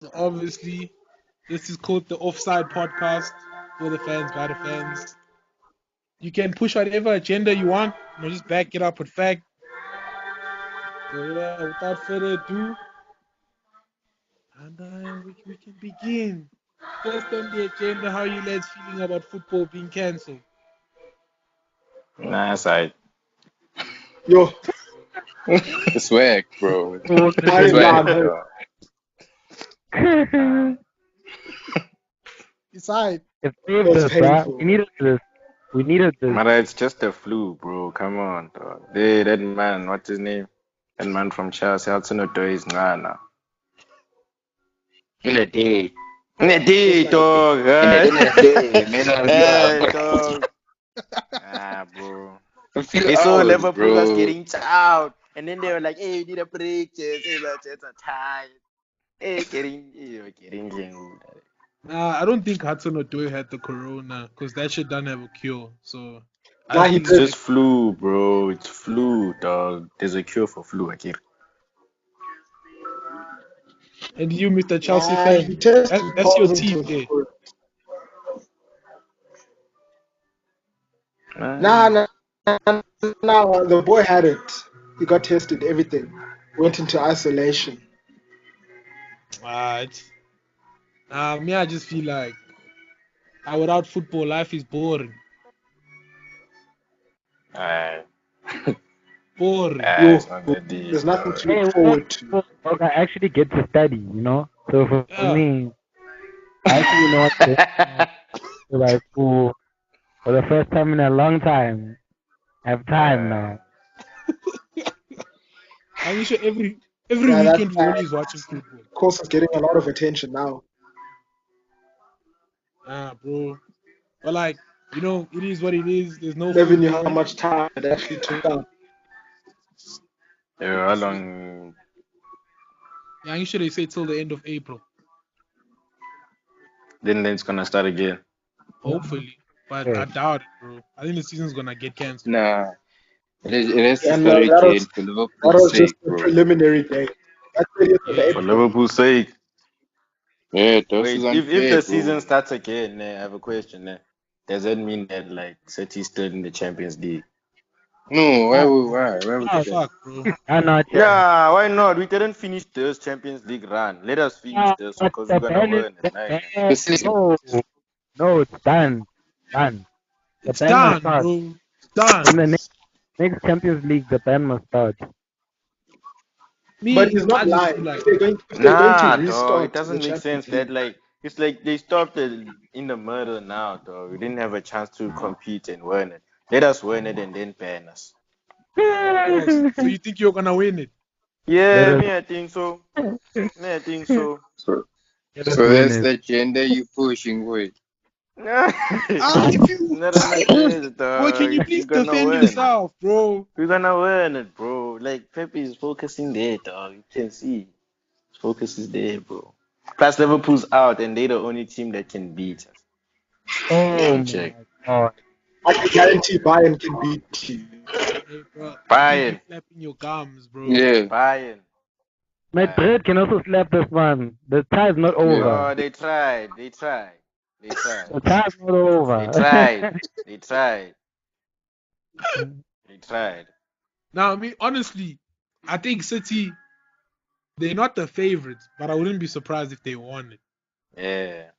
So obviously, this is called the Offside podcast for the fans, by the fans. You can push whatever agenda you want, just back it up with fact. So yeah, without further ado, and we can begin. First on the agenda, how you lads feeling about football being cancelled? Nah, side. Yo, It's whack, bro. I It's am whack, down. bro. Decide. It saved That's us, bruh. painful. We needed this. We needed this. Mara, it's just a flu, bro. Come on, dog. That man, what's his name? That man from Chelsea, Hudson Odoi is nah. In a day. Dog. In a day, man. Hey, dog. Bro. A few They saw hours, Liverpool was bro. getting out, and then they were like, "Hey, we need a break. Hey, the Jets are tired. Hey, getting. I don't think Hudson Odoi had the corona because that shit doesn't have a cure. So I Nah, he think It's did. just flu, bro. It's flu, dog. There's a cure for flu, okay? And you, Mr. Chelsea Nah, fan, he tested that's your team positive. there. Nah, the boy had it. He got tested, everything. Went into isolation. Me, I just feel like without football, life is boring. Boring. It's not that deep, There's nothing dog. to look forward to. I actually get to study, So for Yeah. me, I actually know what to like for the first time in a long time. I have time now. I'm sure every Yeah, that's weekend we're always watching football. course is getting a lot of attention now. Bro. But like, it is what it is. There's no Never knew football. how much time it actually took out. Yeah, how long? Yeah, I'm sure they say till the end of April. Then it's gonna start again. Hopefully. But Yeah. I doubt it, bro. I think the season's gonna get cancelled. Nah. It has to And start that again was for that Liverpool's was just sake, the bro. preliminary game. That's 30th of Yeah. For April. Liverpool's sake. Yeah, this is Wait, if unfair, the bro. season starts again, I have a question. Does that mean that like City's still in the Champions League? No, why Ah, would Ah, you say? fuck, bro. not yet. Yeah, why not? We didn't finish this Champions League run. Let us finish this But because the we're gonna ban is win it. Nah. The season. no, it's done. Done. The It's ban must done, start. bro. It's done. In the next Champions League, the ban must start. But Me, he's I not just feel lying. like If they're going to Nah, dog. It restart the doesn't make sense Champions that League, like it's like they stopped it in the middle now, dog. We didn't have a chance to compete and win it. Let us win it and then ban us. so you think you're gonna win it? Yeah, Let us, me, I think so. Me, I think so. So, let us so win that's it. the agenda you pushing with. If you, Not on the case, boy, can you dog. We're please gonna defend win. yourself, bro? We're gonna win it, bro. Like Pepe is focusing there, dog. You can see his focus is there, bro. Plus Liverpool's out and they're the only team that can beat us. Oh Check. my God. I can guarantee Bayern can beat you. Hey, bro, I think Bayern. you're flapping your gums, bro. Yeah, Bayern. Madrid can also slap this one. The tie is not over. Oh, they tried. They tried. They tried. The tie is not over. They tried. They tried. They tried. Now, I mean, honestly, I think City, they're not the favorites, but I wouldn't be surprised if they won it. Yeah.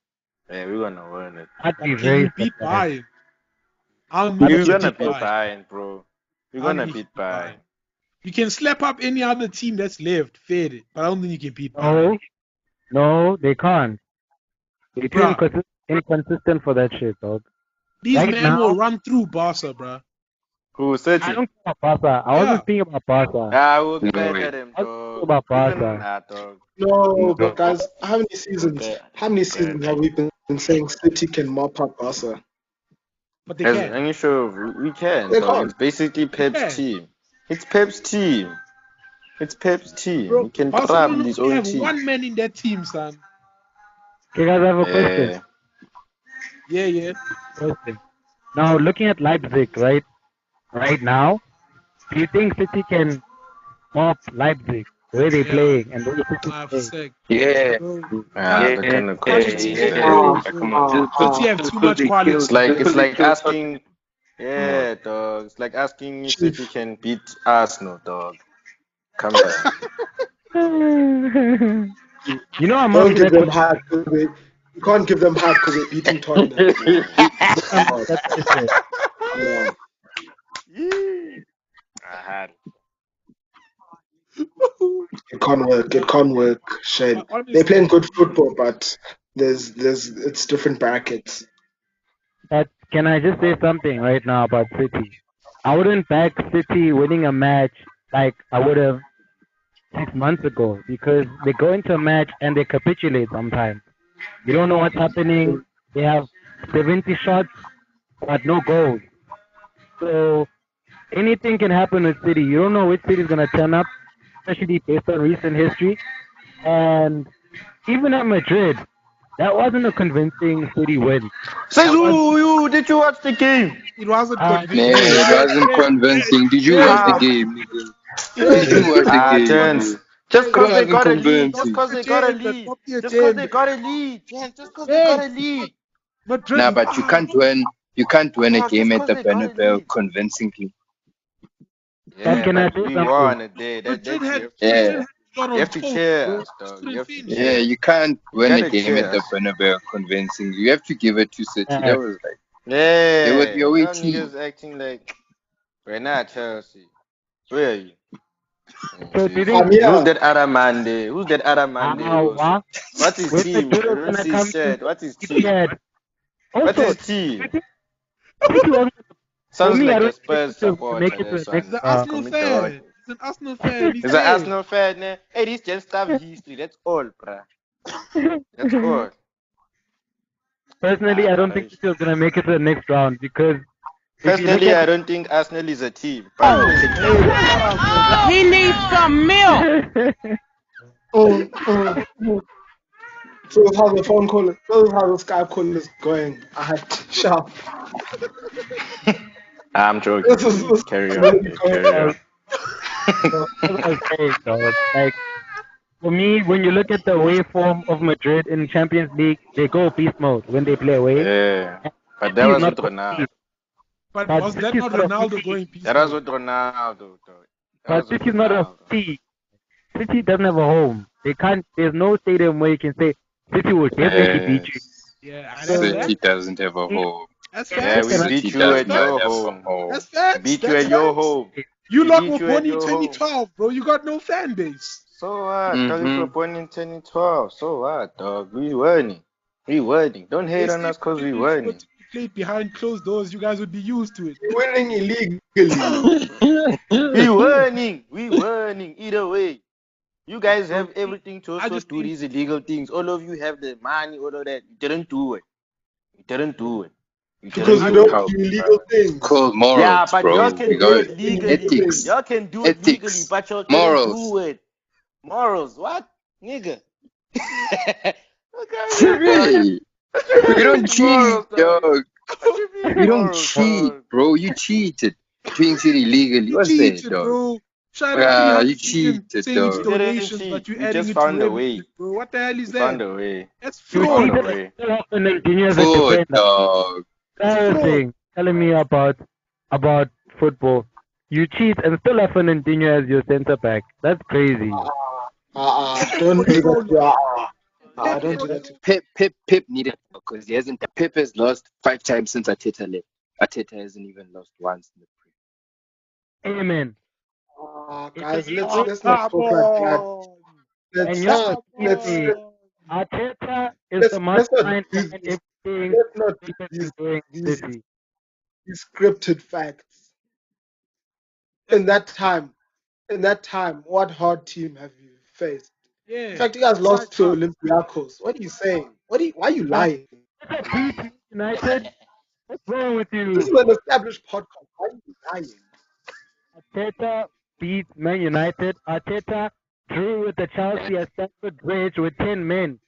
Yeah, we're gonna win it. I'd be But can very you beat surprised. Bayern? I don't We're think you gonna beat beat Bayern. Bayern, bro. We're I don't gonna think you beat beat Bayern. You can slap up any other team that's left, fair it, but I don't think you can beat Bayern. No, they can't. They're too Bruh, inconsistent for that shit, dog. these Right men now, will run through Barca, bruh. Who I City? don't care about Barca. I Yeah. wasn't thinking about Barca. I will No bet way. at him, I was dog. thinking about Even Barca. dog. No, No. but guys, how many seasons have we been saying City can mop up Barca? But they As can. any show we can, They dog. can't. It's basically Pep's can. team. It's Pep's team. It's Pep's team. Bro, He can Barcelona trap his only own have team. one man in their team, son. Okay, guys, I have a question. Yeah. Question. Now, looking at Leipzig, right now, do you think City can mop Leipzig? the way they Yeah. playing and the way City Nah, play. sick. Yeah, Bro, Ah, can't the yeah, kind of can't coaching teach is them yeah. that. boys, Uh, Like, bro. come on, City have too much they killed, It's quality. like just 'cause it's they like killed asking, Come on. yeah, dog. It's like asking if City Chief, can beat Arsenal, dog. Come down. You know I'm don't up give next them week. hype. You can't give them hype because they're beating Tottenham. I'm Oh, that's it. come on. Yee. I had It can't work. It can't work. Shane. They're Honestly, playing good football, but it's different brackets. But can I just say something right now about City? I wouldn't back City winning a match like I would have 6 months ago because they go into a match and they capitulate sometimes. You don't know what's happening. They have 70 shots but no goals. So anything can happen with City. You don't know which City is gonna turn up, especially based on recent history. And even at Madrid, that wasn't a convincing City win. Says That was you did you watch the game? it wasn't uh, convincing. Man, hey, it wasn't convincing. Did you watch the Ah, game, nigga? Did hey, you watch the game, turns. bro? Just It cause they wasn't got a lead. Just convincing. cause they got a Agenda, lead. stop the Just cause they agenda. got a lead. Yeah, just cause they got Hey, a lead. Nah, Madrid. but you can't win. You can't win a Dog, just game at cause the they got a Bernabeu lead. convincingly. but Yeah, can I but say we something? won it there. Madrid That had Yeah, a lot you on have to toast, cheer bro. us, dog. You Couldn't have to finish. yeah. cheer. You can't You win a gotta game at cheer the us. Bernabeu convincingly. You have to give it to City. Uh, That was like they were Yeah, the away y'all team. niggas acting like we're not Chelsea. Where are you? so do you I'm think And who's here. that other man there? Who's that other man there also? What's his when team? Madrid I is don't gonna see his come to shirt. What's his keep team? that? What's Also, his team? City wasn't, for Sounds me, I like a don't think Spurs City was gonna make supporter, it to the this next He's one. an Just round. Arsenal commit the fan. He's an Arsenal fan. He's He's an there. Arsenal fan, eh? Hey, this just have history. That's all, bruh. That's all. Personally, Ah, I but don't think City was gonna make it to the next round because if you look personally, at I don't think Arsenal is a team. But Oh, hey, shut up, bro. He needs some milk. Mm, mm, mm. So that's how the phone call. So that's how the Skype call is going. I had to sharp. I'm joking. This Carry is on, really dude. going Carry on. on. so as I was saying, dog, like for me, when you look at the away form of Madrid in Champions League, they go beast mode when they play away. Yeah. And But that City is was not with going Ronaldo. beast, But but was that City is not not a Ronaldo city. going peace That was mode? with Ronaldo, though. That But was with City is not a Ronaldo. city. City doesn't have a home. They can't. There's no stadium where you can say City will definitely beat you. Yes. Yeah, that's So City fact. doesn't have a home. That's Yeah, facts. we and City beat you That's does at not your have facts. a home. home. That's facts. Beat you That's at your facts. home. You We lot beat were you at born in your home. 2012, bro. You got no fan base. So what? Dog, if Mm-hmm. we're born in 2012, so what, dog? We winning. We winning. Don't They hate on say us because we if your winning. team played behind closed doors, you guys would be used to it. You're winning illegally. We winning. We winning. Either way. You guys Bro, have everything to I also just do think these illegal things. All of you have the money, all of that. You didn't do it. You didn't do it. You Because didn't you I do don't it. How do illegal things. called Yeah, morals, but y'all bro. can We do got it You do legally. illegal ethics, things. Y'all can do it legally, ethics, but y'all didn't morals. do it. Morals, what? Nigga. Look at you, dog. Hey, What you we don't mean morals, cheat, dog? dog. What you mean We don't morals, cheat, dog? bro. You cheated. Doing shit illegally. you What's that, cheated, dog? bro. Shot at Ah, 300 you million cheated, saying it's We dog. didn't donations, but cheat. you're We adding just it to found a revenue, way. bro. What the hell is We that? found a way. That's We you found fraud, a cheated bro. and way. still have Fernandinho as a Good, defender. dog. That's fraud. Embarrassing. Telling me about football. You cheat and still have Fernandinho as your centre back. That's crazy. Don't do that. Control. Don't do Pep, that. To Pep needed because he hasn't. Pep has lost 5 times since Ateta left. Ateta hasn't even lost once in the Premier. Amen. It's guys, a bro. let's not Come talk like that. on. and Let's you have Come to let's believe let's me. on. Arteta is the let's not mastermind do behind these. everything Let's not do Pep has been these doing at these City. these scripted facts. That's, In that time, what hard team have you faced? In yeah. fact, you guys Right lost to now. Olympiacos. What are you saying? Why are you But lying? Arteta beat United. What's wrong with This you? is an established podcast. Why are you lying? Arteta beat Man United. Arteta drew with the Chelsea at Stamford Bridge with 10 men.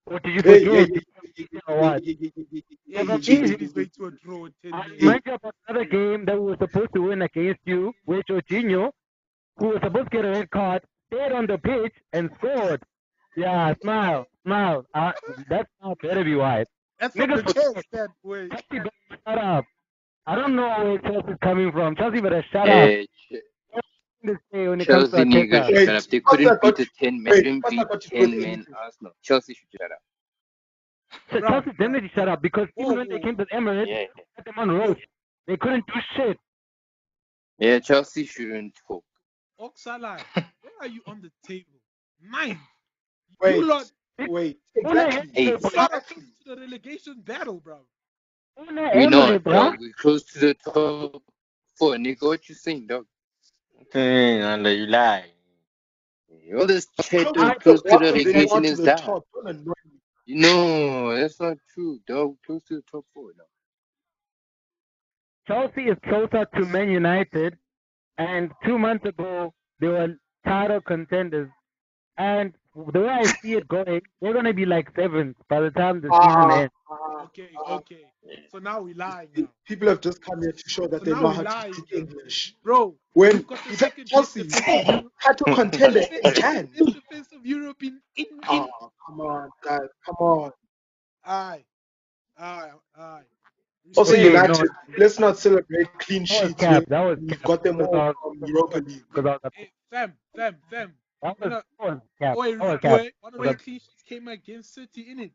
Or did you Hey, yeah, forget? yeah, Did yeah, you yeah, or yeah, what? yeah, yeah, yeah, yeah, Yeah, yeah, he Never yeah, cheated beat. his way to a draw with 10 I men. yeah, remind you about another game that we were supposed to win against you, where Jorginho, who was supposed to get a red card, stayed on the pitch and scored. Yeah, smile. That smile better be white. That's from Niggas the forget. chest, that way. Chelsea better shut up. I don't know where Chelsea's coming from. Chelsea better shut up. Yeah, This day when it comes to Chelsea niggas Arteta. should shut up. They couldn't beat a 10 man. wait, Couldn't what's beat that got to do with 10 man anything? Arsenal. Chelsea should shut up. So Bruh, Chelsea definitely shut up because even when they came to the Emirates, Yeah, they had them on roach. They couldn't do shit. yeah. Chelsea shouldn't talk. Oxalai, where are you on the table? 9. Wait, You lot, wait, Una exactly. Hey, you lot are close to the relegation battle, bro. Una we not, Emirates, bruh. dog. We close to the top 4, nigga. What you saying, dog? And you lie. All this chat Close of close to the bottom, then you relegation want to is the that. top. Don't annoy me. No, that's not true, dog. Close to the top 4 now. Chelsea is closer to Man United, and 2 months ago they were title contenders. And the way I see it going, they're gonna be like 7th by the time the season ends. Okay. So now we lying now. People have just come here to show that So they now know we how to lying, speak English. bro. When We've got the second Chelsea, best defense of Europe. title contender in Jan. Best defense of Europe in Oh, come on, guys, come on. Aye. Also, Wait, United, no, let's not celebrate clean that was sheets. cap. That was We've cap. got them Because all I was- from Europa League. because I was- Hey, fam. That was When cap. Oi, That was Rude cap. Boy, one of their clean sheets came against City, innit?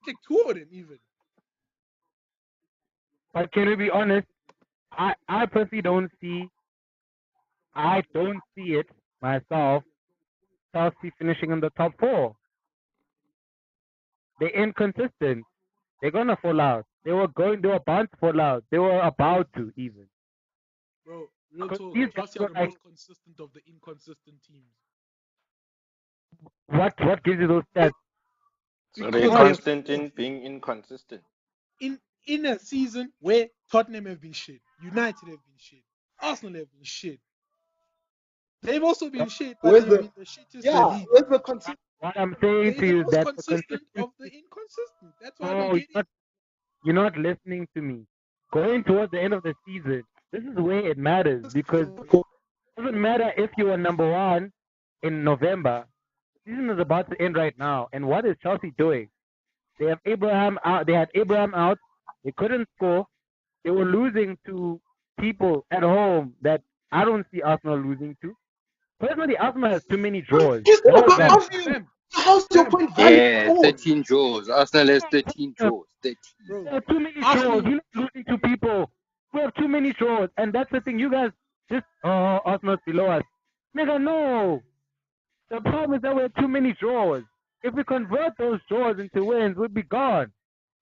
Like 2 of them even. But can we be honest? I personally don't see. I don't see it myself. Chelsea finishing in the top 4. They're inconsistent. They're gonna fall out. They were bound to fall out. They were about to even. Bro, real Because talk. these Chelsea guys are the are most consistent of the inconsistent teams. What gives you those stats? So they're Because constant in being inconsistent. in a season where Tottenham have been shit, United have been shit, Arsenal have been shit. They've also been shit, but Where's they've the been the shittest the league. where's the consistency? What I'm saying They're to the you is most that the consistent of the consistency. inconsistent. That's why I No, don't get it. you're not listening to me. Going towards the end of the season, this is where it matters because it doesn't matter if you are number 1 in November. The season is about to end right now, and what is Chelsea doing? They have Abraham out. They had Abraham out. They couldn't score. They were losing to people at home that I don't see Arsenal losing to. Personally, Arsenal has too many draws. Just That was above you. Fam, How's your fam, point valid? Yeah, 13 draws. Arsenal has 13 draws. 13. bro. There are too many Arsenal- draws. You're not losing to people. We have too many draws, and that's the thing. You guys just Arsenal's below us. Nigga, no. The problem is that we have too many draws. If we convert those draws into wins, we'd be gone.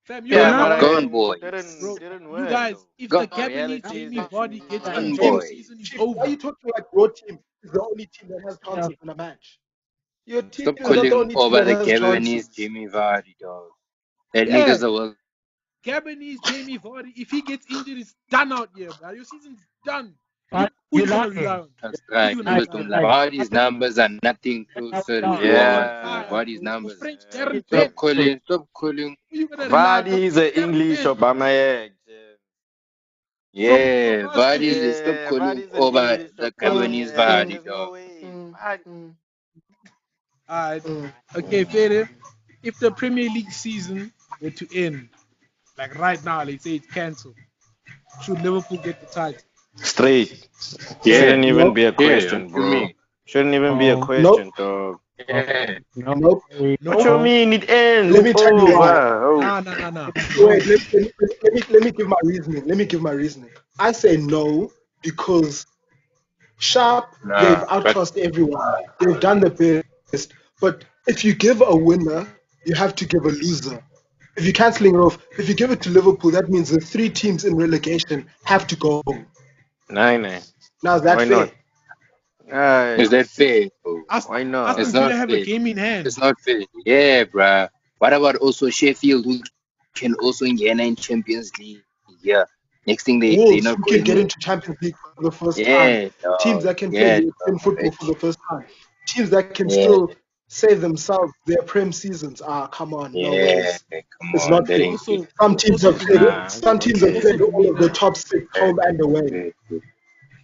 Fam, you Yeah, guys but are Gone, boys. didn't You work. guys, though. if Gone. the Gabonese Reality is Jamie that Vardy you- gets Gone, injured, boys. the season is Chief, why over. are you talking like your team is the only team that has chances in a match? Your team Stop is not the calling only team over that the has Gabonese chances. Jimmy Vardy, dog. That Yeah. nigga's a world. Gabonese Jamie Vardy, if he gets injured, it's done out here, bro. Your season's done. But Who you you gonna lying. rely on? That's Who right. you gonna Numbers rely don't on? lie. Vardy's numbers are nothing closer to Yeah. Vardy's Your numbers. French Darren Stop Ben. calling. Who you gonna rely on? Vardy is a Darren English Ben. Obama. Yeah, So, Vardy, stop calling Vardy's an over English the Obama. Gabonese Vardy, There's no dog. way. Vardy. Alright, okay, fair. If the Premier League season were to end, like right now, let's say it's cancelled, should Liverpool get the title? Straight. Yeah. Shouldn't even Nope. be a Yeah, question, what you bro. mean? Shouldn't even be a No. question, dog. Yeah. No. Nope. What you mean? It ends. Let me It's tell you why. over. Oh. Nah. Wait, let me give my reasoning. I say no because Sharp, Nah, they've but outclassed everyone. They've done the best. But if you give a winner, you have to give a loser. If you're cancelling it off, if you give it to Liverpool, that means the 3 teams in relegation have to go. Nah. Now, is that Why fair? not? is that fair, bro? Why not? Aston It's Villa not have fair. a game in hand. It's not fair. Yeah, bruh. What about also Sheffield, who can also get in Champions League? Yeah. Next thing they're Wolves not who going can get in. into Champions League for the first time. Yeah, dog. Teams that can play Yeah, European football for the first time. Teams that can Yeah. still save themselves their Prem seasons. Come on, no Yeah, ways. come It's on. not That fair. ain't fair. Some teams Also have to played. me, Nah, Some teams have okay. played all of the top 6 home and away. Fair.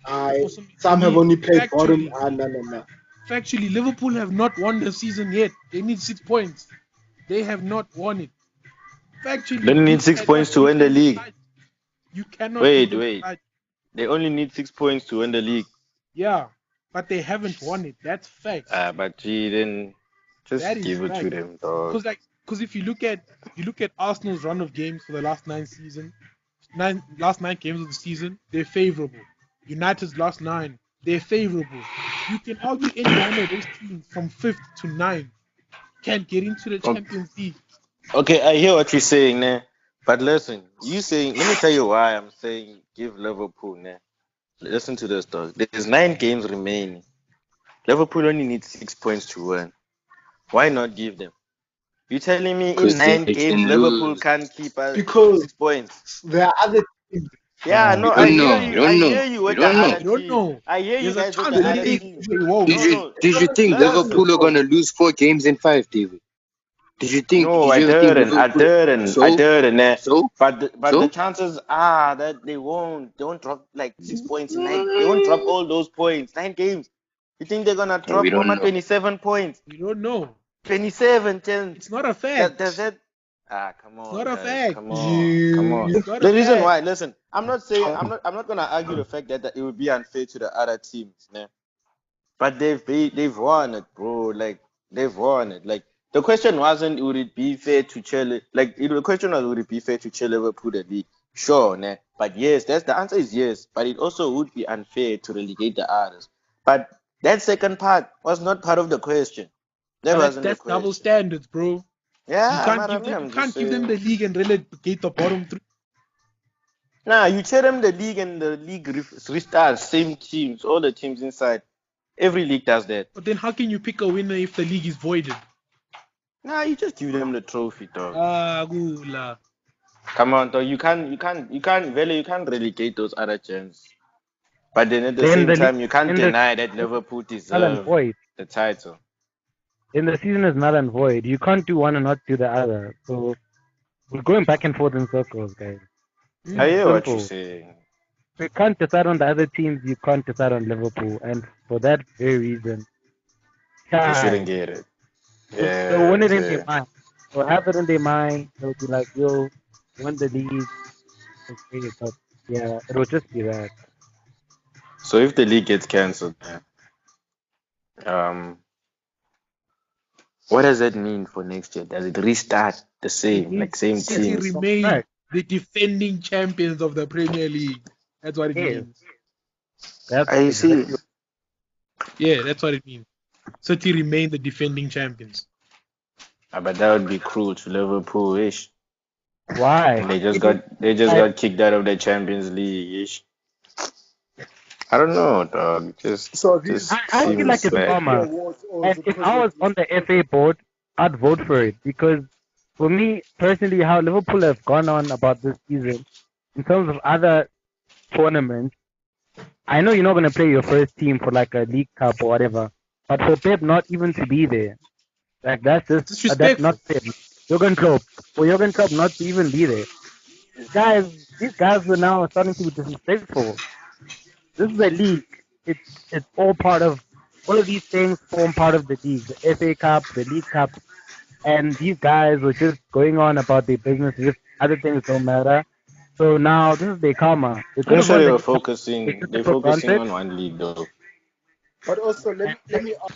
Aye. Also to Some have me, only played bottom. factually, No. Factually, Liverpool have not won the season yet. They need 6 points. They have not won it. Factually, They only you need 6 cannot points to give win the them league. touch. You cannot Wait, give them wait. touch. They only need 6 points to win the league. Yeah, but they haven't won it. That's facts. But gee, then just That is give it to fact. them, dog. Because if you look at Arsenal's run of games for the last 9 games of the season, they're favorable. United's last 9, they're favorable. You can argue any one of those teams from 5th to 9th can't get into the Champions League. Okay, I hear what you're saying, ne? But listen, let me tell you why I'm saying give Liverpool, ne? Listen to this, dog. There's 9 games remaining. Liverpool only needs 6 points to win. Why not give them? You telling me in Because 9 they games can Liverpool lose. can't keep us Because 6 points? there are other teams. Yeah, no, You I don't hear know. you. You don't I know. hear you You with the don't know. other You don't team. know. I hear you There's a guys with chance the that other they team. won't. Did you think Listen. Liverpool are gonna lose 4 games in 5, David? Did you No, I ever think didn't. I Liverpool? didn't. Eh. So, But the so chances are that they won't drop like 6 points in 9. They won't drop all those points. 9 games. You think they're gonna we drop don't know. 27 points? You don't know. 27 10. It's not a fact. Does that? Come It's on, not a guys. fact. Come on. It's not The a reason fact. why, listen, I'm not gonna argue the fact that it would be unfair to the other teams, né? But they've won it, bro. Like they've won it. Like the question wasn't would it be fair to chill the question was would it be fair to chill Liverpool the league? Sure, né? But yes, that's the answer is yes. But it also would be unfair to relegate the others. But that second part was not part of the question. That wasn't the That's double question. standards, bro. You Yeah, can't give them. You I'm just can't give them saying. the league and relegate the bottom 3. Nah, you tell them the league and the league restarts, same teams, all the teams inside. Every league does that. But then how can you pick a winner if the league is voided? Nah, you just give them the trophy, dog. Gula. Come on, dog. You can't relegate those other gems. But then at the Then same the time, you can't then the deny that Liverpool null and deserve void. the title. Then the season is null and void. You can't do one and not do the other. So we're going back and forth in circles, guys. I hear what you're Simple. saying. You can't decide on the other teams. You can't decide on Liverpool, and for that very reason, You shouldn't get it. they'll win it in their Yeah. mind. They'll have it in their mind. They'll be like, "Yo, win the league." Okay, but yeah, it'll just be that. So if the league gets cancelled, what does that mean for next year? Does it restart the same, like same City teams? remain the defending champions of the Premier League. That's what it Yes. means. That's I see. exactly. Yeah, that's what it means. City remain the defending champions. But that would be cruel to Liverpool, ish. Why? And they just got kicked out of the Champions League, ish. I don't know, dog. Just So these I feel seems like it's like karma. awards or And if I was on the FA board, I'd vote for it because for me personally, how Liverpool have gone on about this season in terms of other tournaments, I know you're not going to play your first team for like a League Cup or whatever, but for Pep not even to be there, like that's just that's Disrespectful. not fair. Jurgen Klopp not to even be there. These guys are now starting to be disrespectful. This is a league. It's all part of all of these things form part of the league. The FA Cup, the League Cup, and these guys were just going on about their business as if other things don't matter. So now this is their karma. They could I'm have sure won they the were League Cup. focusing. They're They took it for focusing granted. on one league, though. But also, let me ask,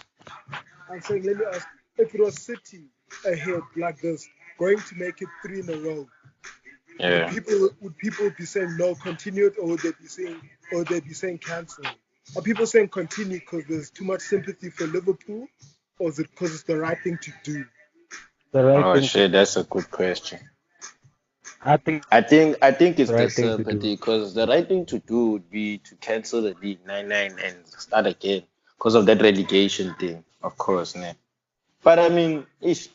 I'm saying, let me ask, if it was City ahead like this, going to make it 3 in a row, Yeah. would people be saying no, continue it, or would they be saying cancel? Are people saying continue because there's too much sympathy for Liverpool, or is it because it's the right thing to do? The right Oh thing. shit, that's a good question. I think I think it's the the right thing to do. sympathy because the right thing to do would be to cancel the league 9-9 and start again because of that relegation thing, of course, ne? But I mean, if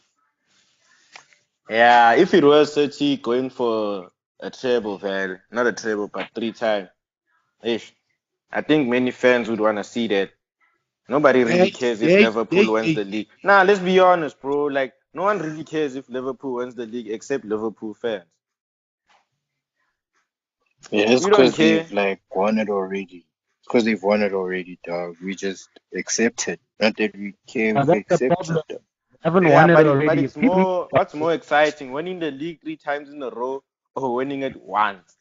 it was City going for a treble, well, not a treble, but 3 times, I think many fans would want to see that. Nobody really cares if Liverpool wins the league. Nah, let's be honest, bro. Like, no one really cares if Liverpool wins the league except Liverpool fans. Yeah, it's We don't because care. they've like won it already. Because they've won it already, dog. We just accept it. Not that we care, we That's the accept problem. it. Haven't Yeah, won it but already. it's more. What's more exciting, winning the league 3 times in a row or winning it once?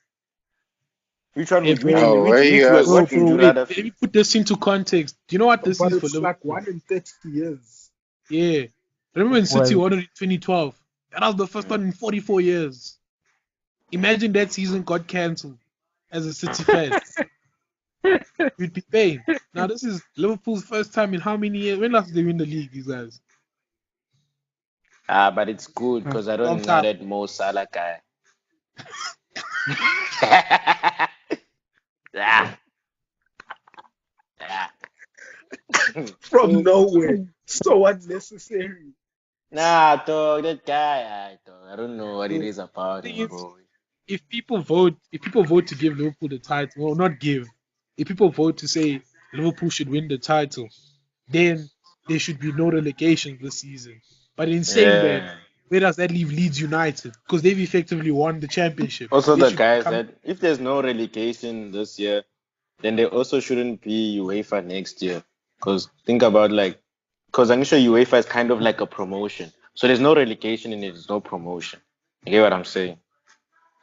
Which one Hey, would bro, Oh, why you bro, guys? what would bro, you wait. rather Let feel? me put this into context. Do you know what this But is for it's Liverpool? like 1 in 30 years. Yeah. Remember when City Well, won it in 2012? That was the first one in 44 years. Imagine that season got cancelled as a City fan. We'd be paying. Now, this is Liverpool's first time in how many years? When last did they win the league, these guys? But it's good because I Long don't know time. that Mo Salah guy. Yeah. Yeah. From nowhere. So unnecessary. Nah, dog, that guy, dog, I don't know what it So, is about thing him, is, bro. if people vote to give Liverpool the title, well, not give, if people vote to say Liverpool should win the title, then there should be no relegation this season. But in saying that, Yeah. where does that leave Leeds United? Because they've effectively won the championship. Also, They the should guy become. said if there's no relegation this year, then there also shouldn't be UEFA next year. Because think about because I'm sure UEFA is kind of like a promotion. So there's no relegation and there's no promotion. You get what I'm saying?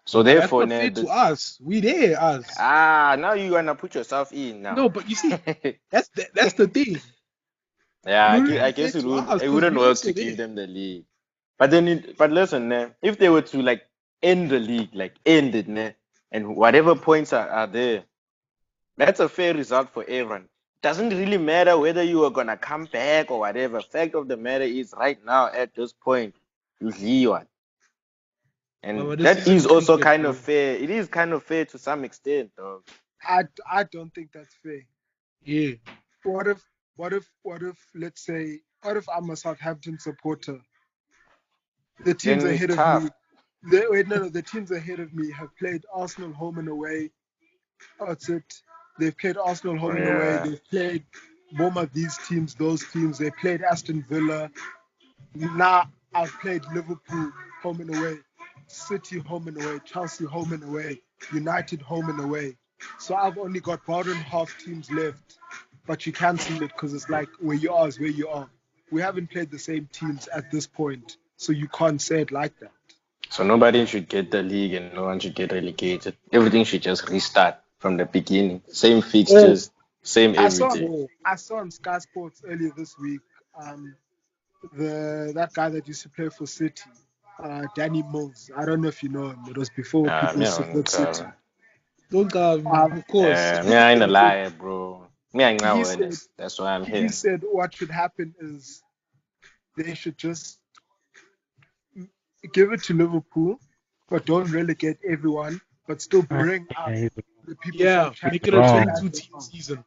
So But that's therefore, not fair to us. We there, us. now you wanna put yourself in now. No, but you see, that's the thing. Yeah, It wouldn't I be fair guess to us it because wouldn't we work also to give there. them the league. But but listen, if they were to end the league, end it, and whatever points are there, that's a fair result for everyone. Doesn't really matter whether you are gonna come back or whatever. Fact of the matter is, right now at this point, you lead one, and But this that isn't is also cricket, kind bro. of fair. It is kind of fair to some extent, though. I don't think that's fair. Yeah. What if let's say I'm a Southampton supporter? The teams Then it's ahead of me tough. the teams ahead of me have played Arsenal home and away. That's it. They've played Arsenal home and away. Yeah. They've played Bournemouth, these teams, those teams. They played Aston Villa. Now I've played Liverpool home and away, City home and away, Chelsea home and away, United home and away. So I've only got bottom half teams left, but you cancel it because it's like where you are is where you are. We haven't played the same teams at this point, so you can't say it like that. So nobody should get the league and no one should get relegated. Everything should just restart from the beginning. Same Oh, fixtures, same I saw everything. I saw on Sky Sports earlier this week, that guy that used to play for City, Danny Mills. I don't know if you know him. It was before people Me, support City. Don't Um, of course. me, I ain't a liar, bro. Me, I ain't he said awareness. That's why I'm he here. said what should happen is they should just give it to Liverpool, but don't relegate everyone, but still bring up the people from Yeah, make it a Championship wrong. as 22 they team come. season.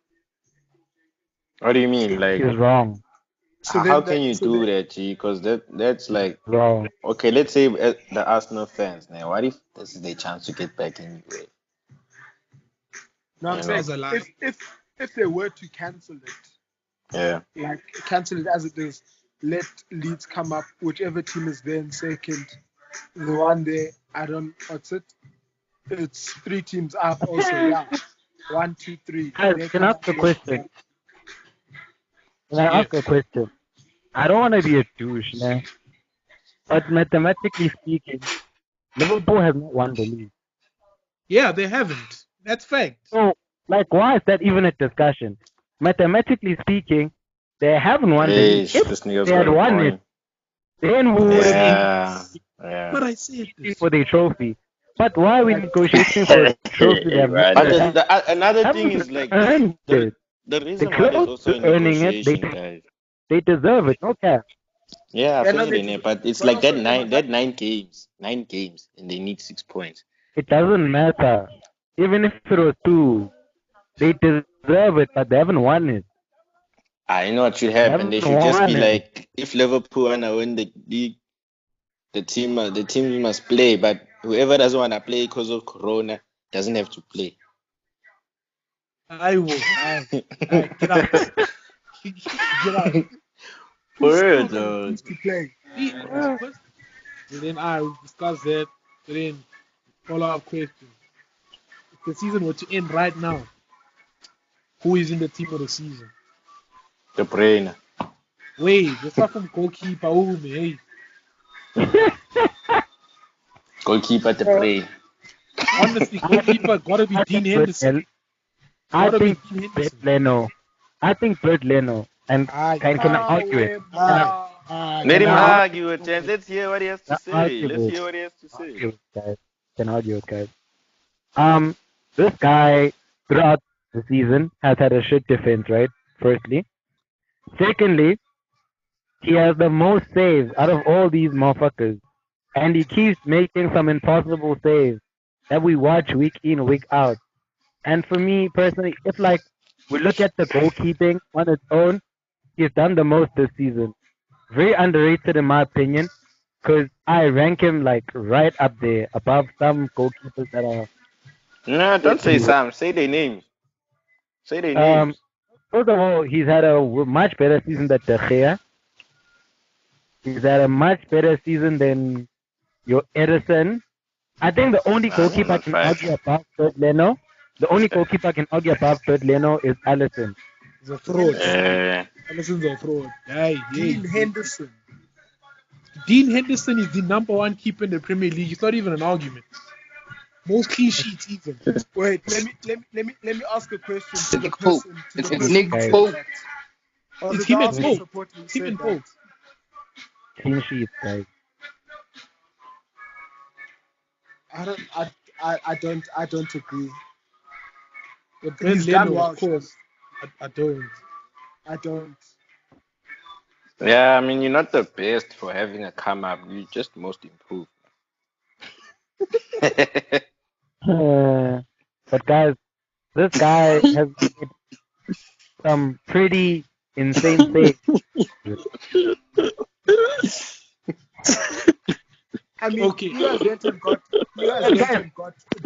What do you mean? He's wrong. So How then can you so do that, G? Because that's Wrong. okay. Let's say the Arsenal fans now. What if this is their chance to get back anyway? no, I'm You know? saying That's a lie. if they were to cancel it, Yeah. like cancel it as it is, let Leeds come up, whichever team is there in second. The one there, I don't what's it? It's 3 teams up also, yeah. 1, 2, 3. Guys, They can I come ask up a with question? Can I Yeah. ask a question? I don't want to be a douche, man. But mathematically speaking, Liverpool has not won the league. Yeah, they haven't. That's fact. So, why is that even a discussion? Mathematically speaking, they haven't won the league. Hey, If this nigga's they had got a won it, point. then we would have been Yeah. Yeah. But I said this. for the trophy. But why are we like negotiating for a trophy they have not But Man, another thing haven't is earned it? the They reason why there's close also to a earning it. negotiation, guys. They deserve it. No cap. Yeah, yeah, no, fair they in do. it, but it's But like also Emma, that 9 games, and they need 6 points. It doesn't matter. Even if it was 2, they deserve it, but they haven't won it. I know what should They happen. haven't They should just be won it. like, if Liverpool wanna win the league, the team must play, but whoever doesn't wanna play because of Corona doesn't have to play. I will. I get out. Get out. who's For real, still gonna though. choose to play? See, so then we discuss that. So then follow up question. If the season were to end right now, Who is in the team of the season? De Bruyne. Wait, let's start from goalkeeper. Oh, man. Goalkeeper De Bruyne. Honestly, goalkeeper gotta be Dean Henderson. I Gotta be think Dean Bert Henderson. Leno. I think Bert Leno. And can I argue it? Let him Can I argue it, Chance. Let's hear what he has to say. argue Let's it? hear what he has to say. Argue it, guys. Can argue it, guys. This guy throughout the season has had a shit defense, right? Firstly. Secondly, he has the most saves out of all these motherfuckers. And he keeps making some impossible saves that we watch week in, week out. And for me personally, it's like we look at the goalkeeping on its own. He's done the most this season. Very underrated in my opinion, because I rank him like right up there above some goalkeepers that are. No, don't say Sam. Say their names. Say their names. First of all, he's had a much better season than De Gea. He's had a much better season than your Edison. I think the only goalkeeper I can argue above Bert Leno, the only goalkeeper I can argue above Bert Leno is Alisson. He's a fraud. Alisson's a fraud. Dean Henderson. Dean Henderson is the number one keeper in the Premier League. It's not even an argument. Most clean sheets even. Wait, let me ask a question to the Nick Pope. person. It's Nick Pope. It's him and Pope. Him and Pope. Clean sheets, guys. I don't agree. With Ben He's done Leno, well, of course. I don't. I don't. Yeah, I mean, you're not the best for having a come up. You're just most improved. But guys, this guy has made some pretty insane saves. I mean, Okay. you guys went and got David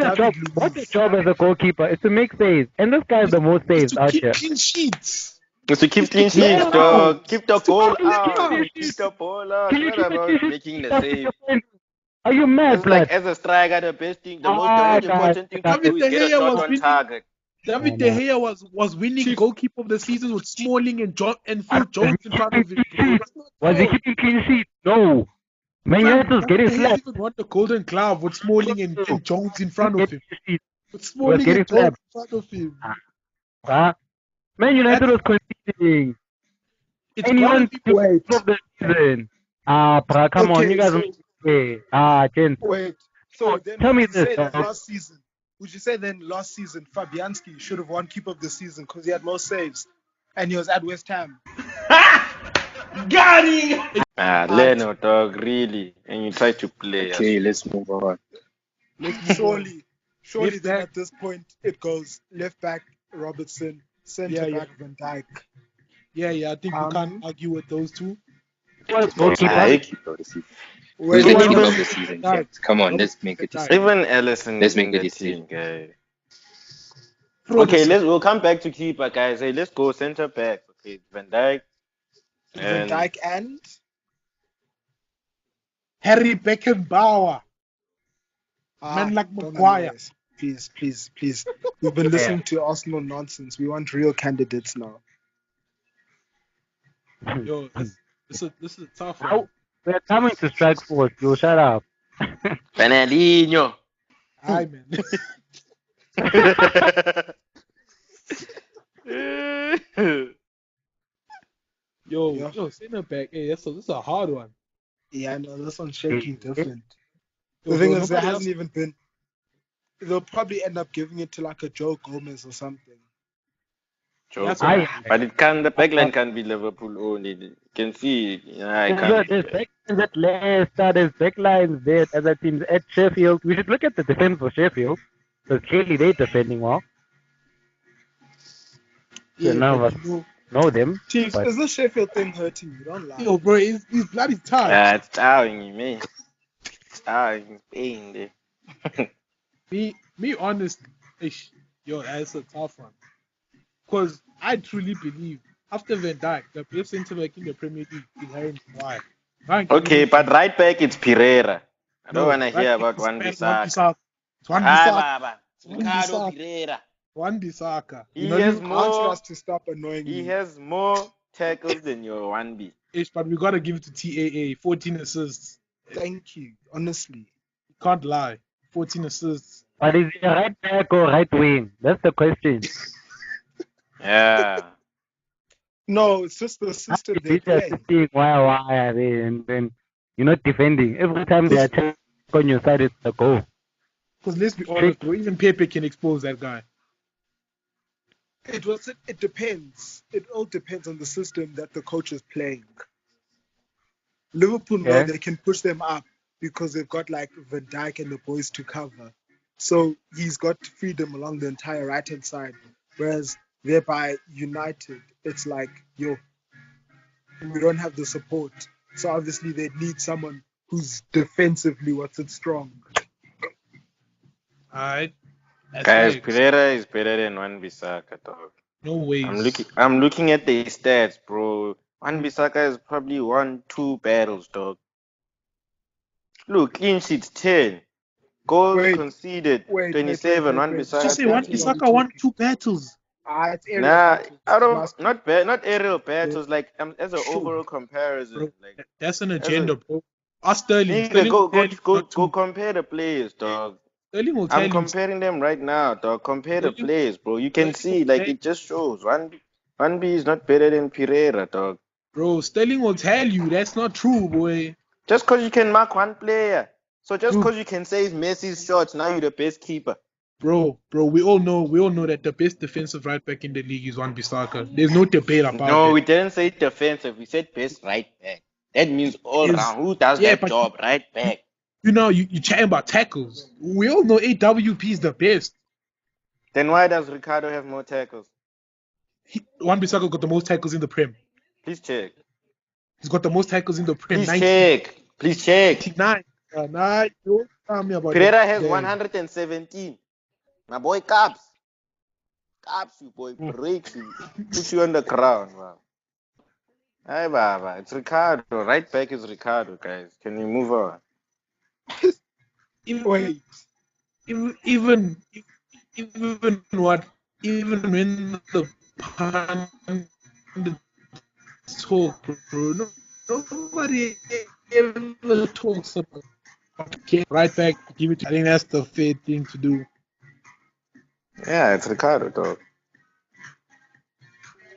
Luiz. What's your job as a goalkeeper? It's to make saves. And this guy has the most saves To out keep here. clean sheets. Just to keep clean sheets, dog. Keep the ball out. Keep the ball out. It's not about making the save. Are you mad, It's like blood? as a striker, the most important thing to David do is De get a Gea shot was on winning. target. David De Gea was winning goalkeeper of the season with Smalling and Phil Jones in front of him. Bro. That's not Was he fair. keeping clean sheets? No. Man United's getting David De Gea slapped. even won the Golden Glove with Smalling and Jones in front of him. With Smalling getting and Jones slapped. in front of him. Man United was conceding. It's And he gotta won be Wait, of the season. Bruh, come on, Okay, you guys. Gents. wait. So then, Tell me would you this, say that dog. last season, Fabianski should have won Keeper of the Season because he had most saves, and he was at West Ham. Leno, dog, really. And you try to play. Okay, let's move on. Surely Left then back. at this point it goes left back Robertson, centre Yeah, back Van Dijk. Yeah, I think you can't argue with those two. Goalkeeper. Keeper of the season. Wait, Who's the even- keeper of the season? Dijk. Gents? Come on, let's make a decision. Even Ellison Let's is make in the the decision. team, guy. Robertson. Okay, we'll come back to keeper, guys. Hey, let's go center back. Okay, Van Dijk. Van Dijk and Harry Beckenbauer. Man like don't Maguire. analyze. Please. We've been listening to Arsenal nonsense. We want real candidates now. Yo, this is a tough one. Oh, we're coming to strike force. Yo, shut up. Fernandinho. Hi, man. Yo, center back. Hey, this is a hard one. Yeah, no, this one's shaking different. Yo, The thing bro, is, there nobody hasn't even been. They'll probably end up giving it to like a Joe Gomez or something. That's Joke. what But the backline can be Liverpool only. You can see, I can't. There's backlines at Leicester, there's backlines there at other teams at Sheffield. We should look at the defense for Sheffield, because clearly they're defending well. So none of us know them. Chiefs, But is this Sheffield thing hurting you? Don't lie. Yo, bro, he's bloody tired. It's tiring me. It's tiring pain there. Me honestly, yo, that's a tough one. Because I truly believe after Van Dijk, the best centre back in the Premier League is Harry Maguire. Okay, but right back it's Pereira. I don't want to hear right about back Wan is Bissaka. It's Wan Hi, Bissaka. Baba. It's Wan Ricardo Bissaka. Pereira. Wan-Bissaka. He I has want you more. guys to stop annoying He me. has more tackles than your 1B. But we gotta give it to TAA. 14 assists. Thank you, honestly. Can't lie. 14 assists. But is he a right back or right wing? That's the question. Yeah. No, it's just the How system is they he play. assisting why are they and then you're not defending. Every time they attack on your side, it's a goal. Because let's be honest, bro, even Pepe can expose that guy. It depends. It all depends on the system that the coach is playing. Liverpool know Yeah. they can push them up because they've got like Van Dijk and the boys to cover. So he's got freedom along the entire right hand side. Whereas thereby United, it's like, yo, we don't have the support. So obviously they need someone who's defensively strong. Alright. That's Guys, facts. Pereira is better than Wan-Bissaka, dog. No ways. I'm looking at the stats, bro. Wan-Bissaka has probably won 2 battles, dog. Look, clean sheets 10. Goals conceded 27. Did Wan-Bissaka you say 13. Wan-Bissaka won 2 battles? It's area Nah, battles. I don't. Must be. Not aerial battles. Like as an Sure. overall comparison. Bro, Like that's an as a, agenda, bro. Us Sterling. nigga, Sterling will go tell you not go to. compare the players, dog. Sterling will tell I'm you. comparing them right now, dog. Compare the Sterling, players, bro. You can Sterling will see, like tell it just shows. One B is not better than Pereira, dog. Bro, Sterling will tell you that's not true, boy. Just cause you can mark one player. So just Dude. cause you can save Messi's shots, now you're the best keeper. Bro, we all know that the best defensive right back in the league is Wan-Bissaka. There's no debate about No, that. we didn't say defensive. We said best right back. That means all round. Who does that but job? Right back. you chatting about tackles. We all know AWP is the best. Then why does Ricardo have more tackles? Wan-Bissaka got the most tackles in the Prem. Please check. He's got the most tackles in the Prem. Please check. Please check. 99. Nah, don't tell me about Pereira that. has 117. My boy Caps, you boy, break you, put you on the ground, man. Hey, Baba, it's Ricardo. Right back is Ricardo, guys. Can you move on? Even when the pundits talk, bro, nobody ever talks about right back. Give it. I think that's the fair thing to do. Yeah, it's Ricardo, dog.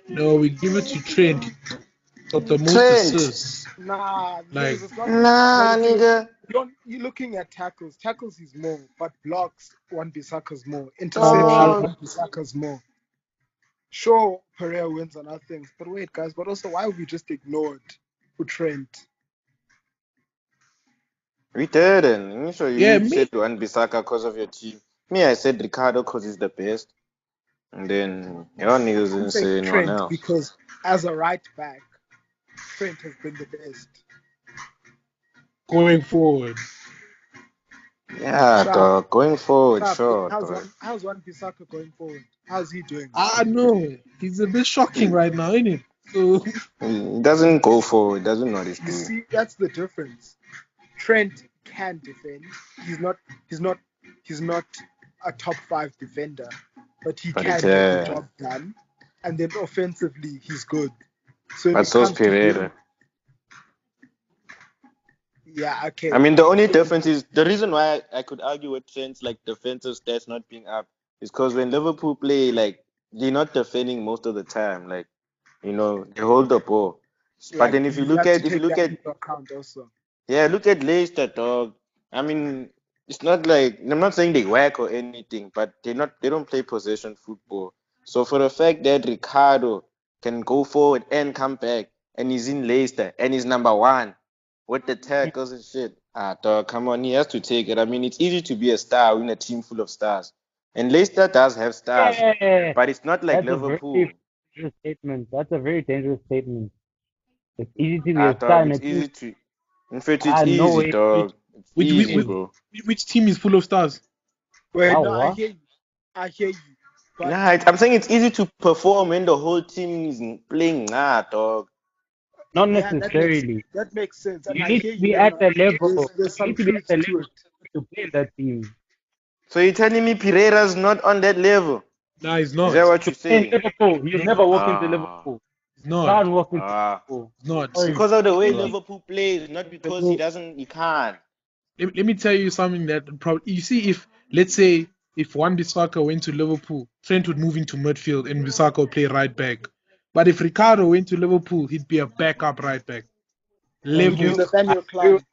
No, we give it to Trent. Got the most Trent. assists. Nah, Like, it's not. Nah, nigga. You're looking at tackles. Tackles is more, but blocks Wan-Bissaka's more. Interceptions Wan-Bissaka's more. Sure, Pereira wins on other things, but wait, guys. But also, why we just ignored for Trent? We didn't. Initially, Yeah, you me- said Wan-Bissaka because of your team. Me, I said Ricardo because he's the best. And then your niggas didn't say anyone Trent else. because as a right back, Trent has been the best. going forward. Yeah, dog. Going forward, sure, How's dog. Wan-Bissaka going forward? How's he doing? I know. He's a bit shocking right now, isn't it? So He doesn't go forward. Doesn't know what he's You doing. see, that's the difference. Trent can defend. He's not a top 5 defender, but he can get the job done. And then offensively, he's good. So But so's Pereira. Yeah, okay. I mean, the only difference is the reason why I could argue with Trent's like defensive stats not being up is because when Liverpool play, like they're not defending most of the time. Like, you know, they hold the ball. But then if you look at account also. Yeah, look at Leicester, dog. I mean, it's not like I'm not saying they whack or anything, but they don't play possession football. So for the fact that Ricardo can go forward and come back, and he's in Leicester and he's number 1 with the tackles and shit, dog, come on, he has to take it. I mean, it's easy to be a star in a team full of stars, and Leicester does have stars, but it's not like Liverpool. That's a very dangerous statement. It's easy to be a star. Dog, it's easy to. In fact, it's easy, dog. It's easy, bro. Which team is full of stars? Wait, no, I hear you. But I'm saying it's easy to perform when the whole team is playing, dog. Not necessarily. That makes sense. You need to be at the level. There's some you need to be at the truth level to play that team. So you're telling me Pereira's not on that level? Nah, he's Is not. that what you're In saying? Liverpool, he's never walked into Ah, Liverpool. He's not. Can't walk into ah. Liverpool. He's not. Sorry. Because of the way Yeah. Liverpool plays, not because he can't. Let me tell you something that probably you see if let's say if Wan-Bissaka went to Liverpool, Trent would move into midfield and Bissaka would play right back. But if Ricardo went to Liverpool, he'd be a backup right back. He'll be Levels, Nathaniel Klein.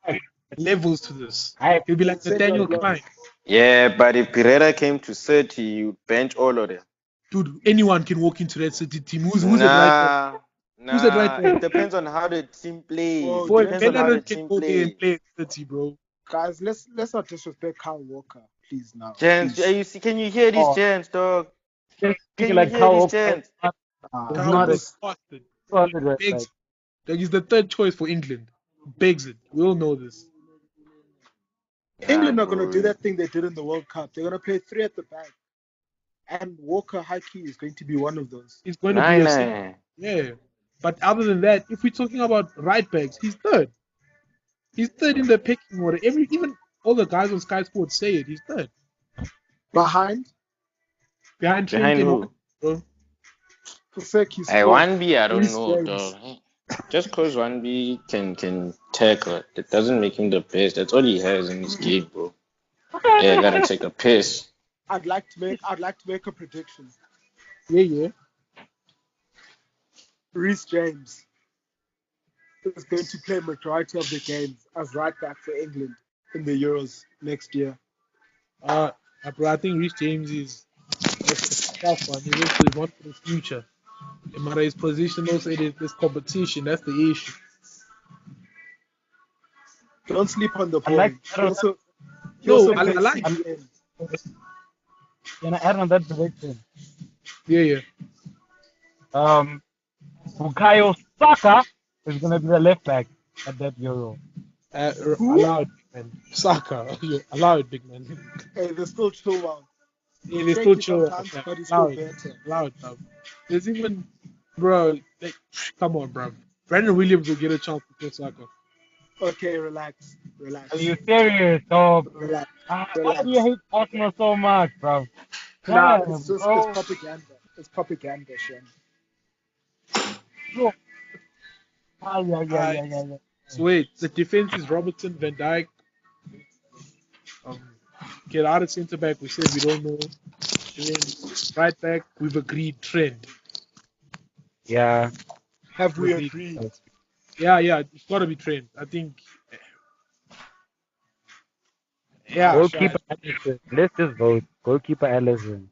levels to this. I He'll be like Send Nathaniel your blood. Klein. Yeah, but if Pereira came to City, you'd bench all of them. Dude, anyone can walk into that City team. Who's at right back? Who's at right Nah. back? It depends on how the team plays. Oh, It Boy, depends on how the Bellerin can team go there plays. and play at City, bro. Guys, let's not disrespect Kyle Walker, please now. Gents, Please. can you hear these Oh. gents, dog? just Can think you like hear Kyle these Walker gents? is Kyle not a is bastard. solid right Begs, back. like he's the third choice for England. Begs it. We all know this. England Nah, are going to bro. do that thing they did in the World Cup. They're going to play 3 at the back. And Walker high key is going to be one of those. He's going to be a Nah. yeah. But other than that, if we're talking about right backs, he's third. He's third in the pecking order. Even all the guys on Sky Sports say it. He's third Behind, behind Trent Behind and who? Wan, bro. for sake, he's Hey, 4th. 1B, I don't Reece know, James. dog. Just because 1B can tackle, that doesn't make him the best. That's all he has in his game, bro. Yeah, I gotta take a piss. I'd like to make a prediction. Yeah. Reece James is going to play majority of the games as right back for England in the Euros next year. Bro, I think Reece James is a tough one. He's also one for the future. And his position also it is this competition. That's the issue. Don't sleep on the I boy. like- He also No, I plays like. CDM. Can I add on that prediction? Yeah. Bukayo Saka is gonna be the left back at that Euro. Allow it, big man. Saka. Allow it, big man. Hey, they're still chill well. Yeah, they still Shaky chill. sometimes, but he's Allow still it. better. Allow it, bro. There's even, bro. Like, come on, bro. Brandon Williams will get a chance to play Saka. Okay, relax. Are you serious, dog? Relax. Why do you hate Arsenal so much, bro? Nah, Damn, it's just bro. it's propaganda. It's propaganda, Shem. Bro. Yeah. So wait, the defense is Robertson, Van Dijk. Get out of centre back. We said we don't know. And then right back, we've agreed Trent. Yeah. Have we agreed? Yeah, it's got to be Trent. I think. Yeah. Goalkeeper Allison. Let's just vote. Goalkeeper Allison.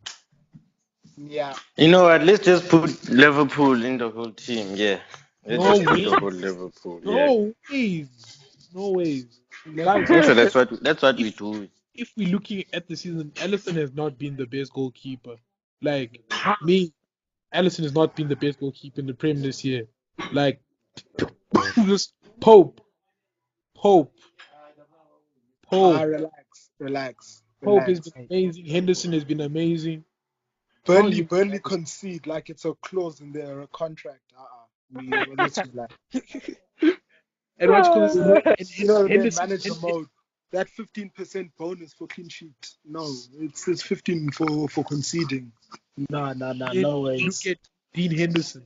Yeah. You know what? Let's just put Liverpool in the whole team. Yeah. Let's No just put way. the whole Liverpool. Yeah. No ways. Guys, Also, that's what we do. if we're looking at the season, Allison has not been the best goalkeeper. Like me, Allison has not been the best goalkeeper in the Premier this year. Like just Pope. Relax. Pope has been amazing. Henderson has been amazing. Burnley concede like it's a clause in their contract. Let's relax. And what you call this? You know, Henderson, manager mode. That 15% bonus for clean sheet. No, it's 15 for conceding. No way. Look at Dean Henderson.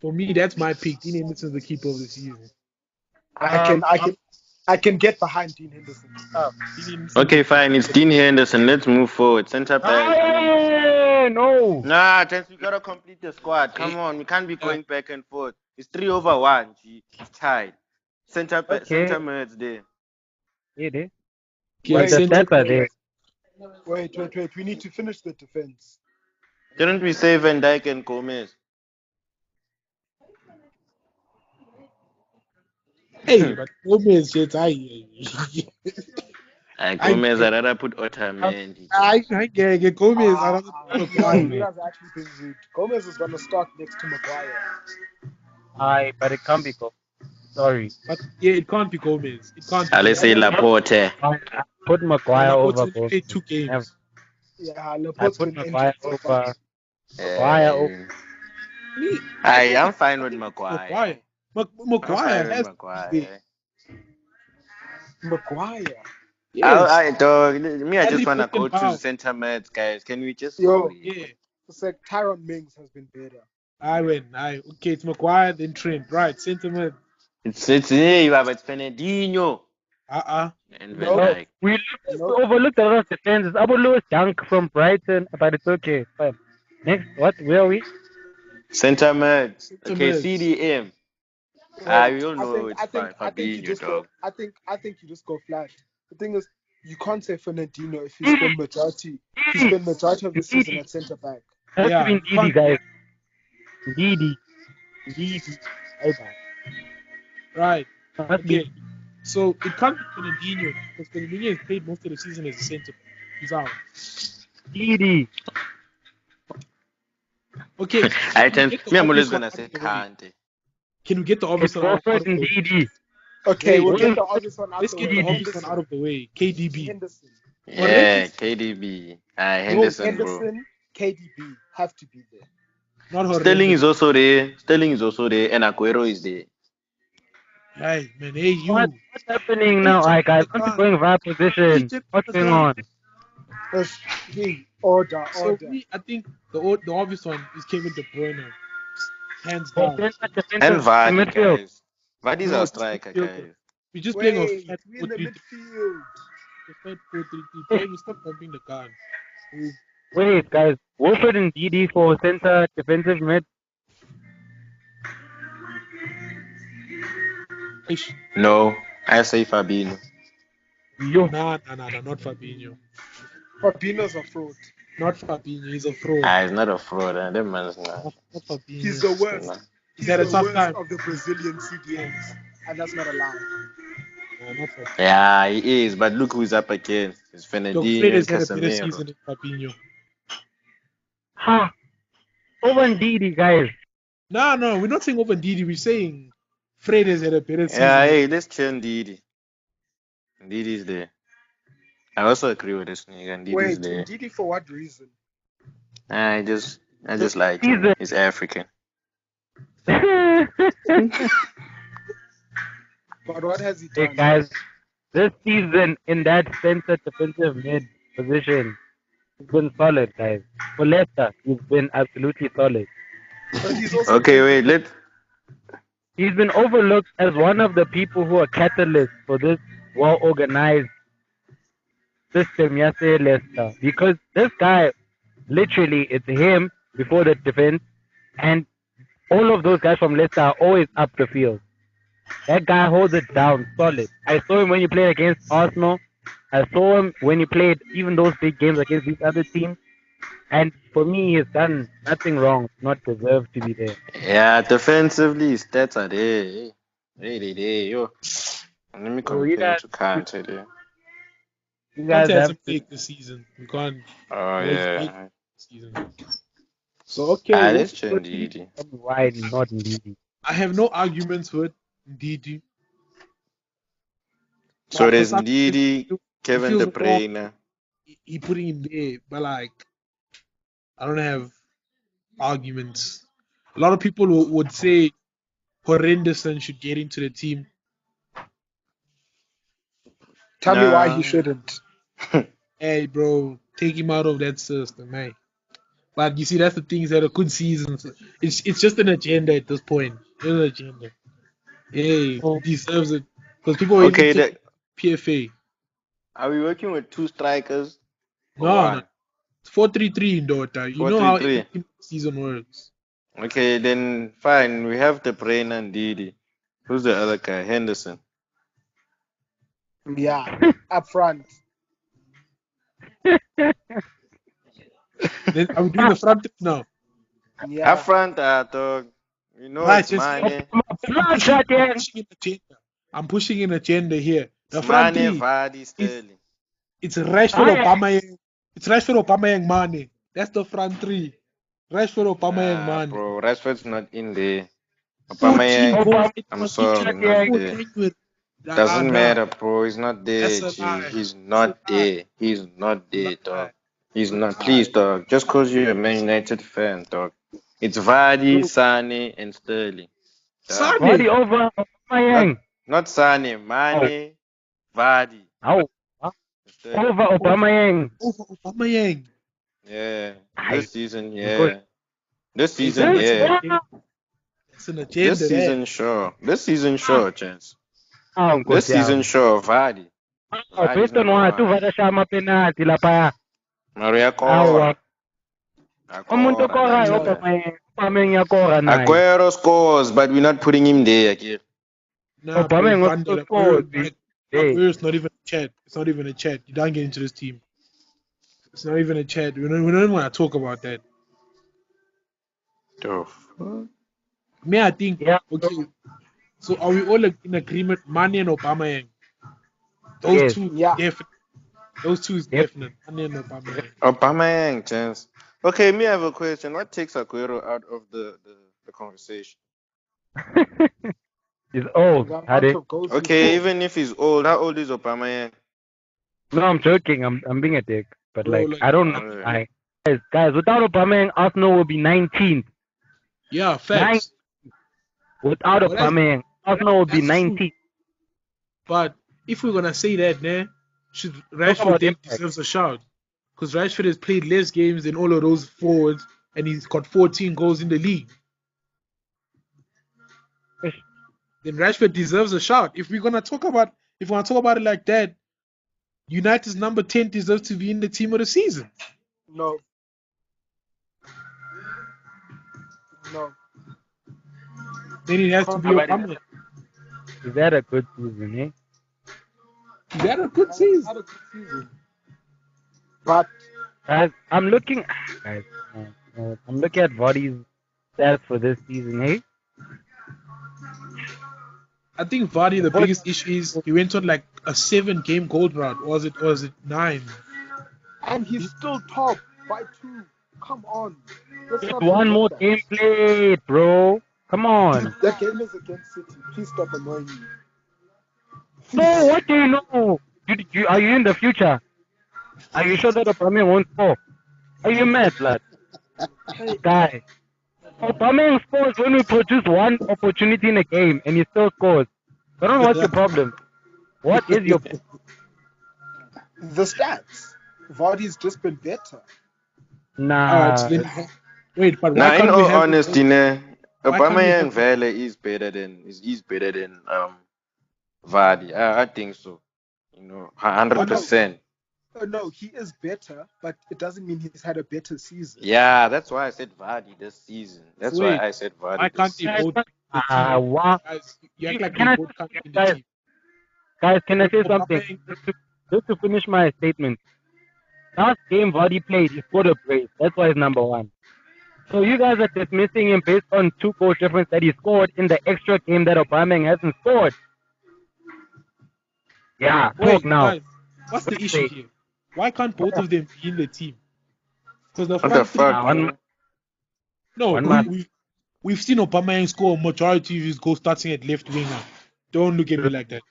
For me, that's my pick. Dean Henderson is the keeper of the season. I can get behind Dean Henderson. Okay, fine. It's Dean Henderson. Let's move forward. Centre back. No. Nah, gents, we gotta complete the squad. Come on, we can't be going back and forth. It's 3-1. G. It's tied. Centre mids there. It is. Yeah, Wait. We need to finish the defense. Didn't we say Van Dijk and Gomez? Hey, but Gomez just Gomez, I'd rather put Otamendi. I get Gomez. I don't know. You guys are actually being rude. Gomez is gonna start next to Maguire. But it can't be Gomez. Sorry. But yeah, it can't be Gomez. It can't. Be Let's say Laporte. Put Maguire over Gomez. Played 2 games. Yeah, I Laporte's put been Maguire injured. over. I'm fine with Maguire. Maguire has Maguire. Yes. Dog. Me, I just Only wanna go fucking to power. centre mids, guys. Can we just Yo. Yeah. sec, Tyron Mings has been better. I win. Okay, it's Maguire, then Trent. Right, sentiment. It's hey, but it's Fernandinho and Van Nope. Dijk. We Nope. overlooked a lot of defenses. Abu Lewis dunk from Brighton, but it's okay. Fine. Next, what? Where are we? Centre mid. Centre Okay, mid. CDM. Bro, We all know it's I think you Fabinho, just dog. go. I think you just go flat. The thing is, you can't say Fernandinho if he spent majority of the season at centre back. Has Yeah, to be you Ndidi, can't- guys. Ndidi. Bye-bye. Right. Must be Okay. So it can't be Fernandinho because Fernandinho has played most of the season as a centre back. He's out. Ndidi. Okay. I can think we get the me, I'm always obvious one gonna out say of the way? Kante. Can we get the obvious It's one out Crawford of the and way? Ndidi. Okay, we'll Wait, get the obvious one out Let's the get way. the obvious one out of the way. KDB. Henderson. Yeah, KDB. Henderson, bro. Henderson, KDB have to be there. Not horrendous. Sterling is also there, and Aguero is there. Hey, man. Hey, you. What's happening now? Alright, guys, aren't you going via position? What's going on? Order. So me, I think the obvious one is Kevin De Bruyne. Hands down. And Vardy, midfield. guys. Vardy's No, our just striker, midfield. guys. We're just playing a Wait, flat we in the 4-3-3. midfield. A flat 4-3-3. Baby, stop bumping the gun. Ooh. Wait, guys. Wilfred and Ndidi for center defensive mid. Ish. No, I say Fabinho. Yo. Nah, not Fabinho. Fabinho's a fraud. Not Fabinho, he's a fraud. He's not a fraud. That man's not. Not Fabinho. He's the worst. Nah. He's had a the tough worst time. of the Brazilian CDMs, and that's not a lie. Nah, not Fabinho. Yeah, he is. But look who's up against. It's Look, Fernandinho Fred and has had a better Casemiro. season than Fabinho. Ha. Over Ndidi, guys. No, we're not saying over Didi. We're saying Fred has had a better season. Yeah, hey, let's chill Ndidi. Ndidi's there. I also agree with this nigga. Ndidi's Wait, there. Ndidi for what reason? I just like him. He's African. But what has he Hey, done? guys. This season in that center defensive mid position, he's been solid, guys. For Leicester, he's been absolutely solid. But he's also Okay, wait. He's been overlooked as one of the people who are catalysts for this well-organized system, yesterday, Leicester. Because this guy, literally, it's him before the defense, and all of those guys from Leicester are always up the field. That guy holds it down solid. I saw him when he played against Arsenal. I saw him when he played even those big games against these other teams. And for me, he's done nothing wrong, not deserve to be there. Yeah, defensively, his stats are there. Really there, yo. Let me So you compare guys- to Kante there. You guys Kante have hasn't to. played this season. We can't. Oh, He's yeah. played this season. So okay. Let's chill what- Ndidi. Why not Ndidi? I have no arguments with Didi. So But there's for some Ndidi, reason, Kevin feels De Bruyne. he putting him there, but like, I don't have arguments. A lot of people would say Henderson should get into the team. Tell me why Nah. he shouldn't. Hey, bro, take him out of that system, hey. But you see, that's the thing. He's had a good season. So it's just an agenda at this point. It's an agenda. Hey, he deserves it because people are Okay, even taking PFA. are we working with two strikers? or No, one? no. 4-3-3 in Dota. You know how 4-3-3. every season works. Okay, then fine. We have De Bruyne and Ndidi. Who's the other guy? Henderson. Yeah, up front. Then are we doing the front now? Yeah. Up front, dog. You know Right, it's just- Mane. I'm pushing an agenda here. The It's front Mane, three, Vardy, Sterling. it's Rashford, Aubameyang. It's Rashford, Aubameyang, Mane. That's the front three. Rashford, Aubameyang, Mane. Bro, Rashford's not in there. 14 Aubameyang, goals. I'm sorry, not there. Doesn't matter, bro. He's not there. That's a G. lie. He's not That's a lie. there. He's not there, Lie. dog. He's not. Please, dog. Just cause you're a Man United fan, dog. It's Vardy, Sane, and Sterling. Dog. Vardy over Aubameyang. Not Sane, Mane, Vardy. How? Sterling. Over Aubameyang. Over Aubameyang. Yeah. Aye. This season, Good. yeah. This season, It's yeah. It's an agenda. This season, sure. This season, sure, chance. Ah, This Nkosi season, yami. sure. Vardy. Vardy's Based on number what? one. Uvada shama penalty lapha. Maria Awa. Cora. Umuntu Acora, okorayo Aubameyang yakora naye. Aguero scores, but we're not putting him there again. Nah, Aubameyang bro, was Van der scored. Hey. Aguero's not even a chat. It's not even a chat. You don't get into this team. It's not even a chat. We don't even want to talk about that. The fuck? Me, I think, Yeah. okay, so are we all in agreement? Mane and Aubameyang. Those Yes. two, Yeah. definite. Those two is Yep. definite. Mane and Aubameyang. Aubameyang, chance. Okay, me have a question. What takes Aguero out of the conversation? He's old. The amount Hade. of goals he Okay, scored. even if he's old, how old is Aubameyang? No, I'm joking. I'm being a dick. But Bro, like, like, I don't know. Alright. Guys, without Aubameyang, Arsenal will be 19th. yeah, facts. Without Well, Aubameyang, Arsenal will be that's true. 19th. But if we're gonna say that, should Talk Rashford about then impact. deserves a shout? Because Rashford has played less games than all of those forwards, and he's got 14 goals in the league. Ish. Then Rashford deserves a shout. If we're gonna talk about it like that, United's number 10 deserves to be in the team of the season. No. No. Then it has to be But Aubameyang. is that a good season, eh? Is that a good season? Had a good season. But Guys, I'm looking. Guys, I'm looking at Vardy's stats for this season, eh? I think Vardy, the biggest issue is he went on like a 7-game gold run. Or was it 9? and he's still top by 2. Come on. Let's Get not one forget more that. game played, bro. Come on. That game is against City. Please stop annoying me. So what do you know? Are you in the future? Are you sure that Aubameyang won't score? Are you mad, lad? Guy. Aubameyang scores when we produce one opportunity in a game, and he still scores. I don't know what's your problem. What is your The stats. Vardy's just been better. nah? Alright, so then, wait, but Now, why in can't we all have honesty, why can't we Aubameyang have Vele is better than Vardy. I think so. 100%. No, he is better, but it doesn't mean he's had a better season. Yeah, that's why I said Vardy this season. That's Wait, why I said why Vardy can't this they season. both be in the team? Wow. Guys, you act like Can they I, both can't be in the guys, team. guys, can I say something? Aubameyang- Just to finish my statement. Last game Vardy played, he scored a brace. That's why he's number one. So you guys are dismissing him based on 2 goal difference that he scored in the extra game that Aubameyang hasn't scored. Yeah, talk Wait, now. guys, what's the What issue say? here? Why can't both of them be in the team? Because the What the front three. fuck, one, bro? No, one man. we've seen Aubameyang score a majority of his goals starting at left winger. Don't look at me like that.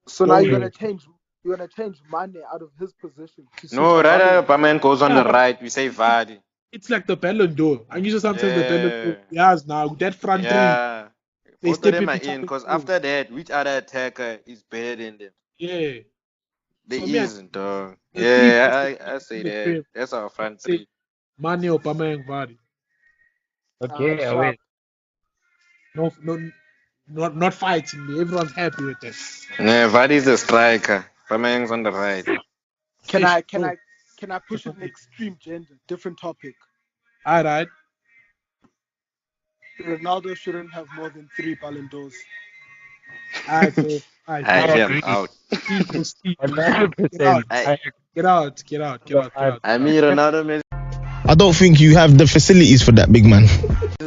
So now Don't you're do gonna change Mane out of his position to suit No, rather Aubameyang. Aubameyang goes on Yeah, the but right. We say Vardy. it's like the Ballon d'Or. And you know sometimes the Ballon d'Or, yes, now that front three, Yeah. they Both of step them in are each in other's because goals. after that, which other attacker is better than them? Yeah. There So me, isn't, dog. the three best Yeah, I say in the that. Prem, That's our I'd front say three. Mane, Aubameyang, Vardy. Okay, Sharp. wait. Not fighting me. Everyone's happy with that. Yeah, Vardy's the striker. Aubameyang's on the right. Can I Oh, push it an extreme gender? Different topic. all right. Ronaldo shouldn't have more than 3 Ballon d'Ors. All right, bro. All right, I I am agree. out. Steve. 100%. I Get out. mean, Ronaldo makes I don't think you have the facilities for that, big man.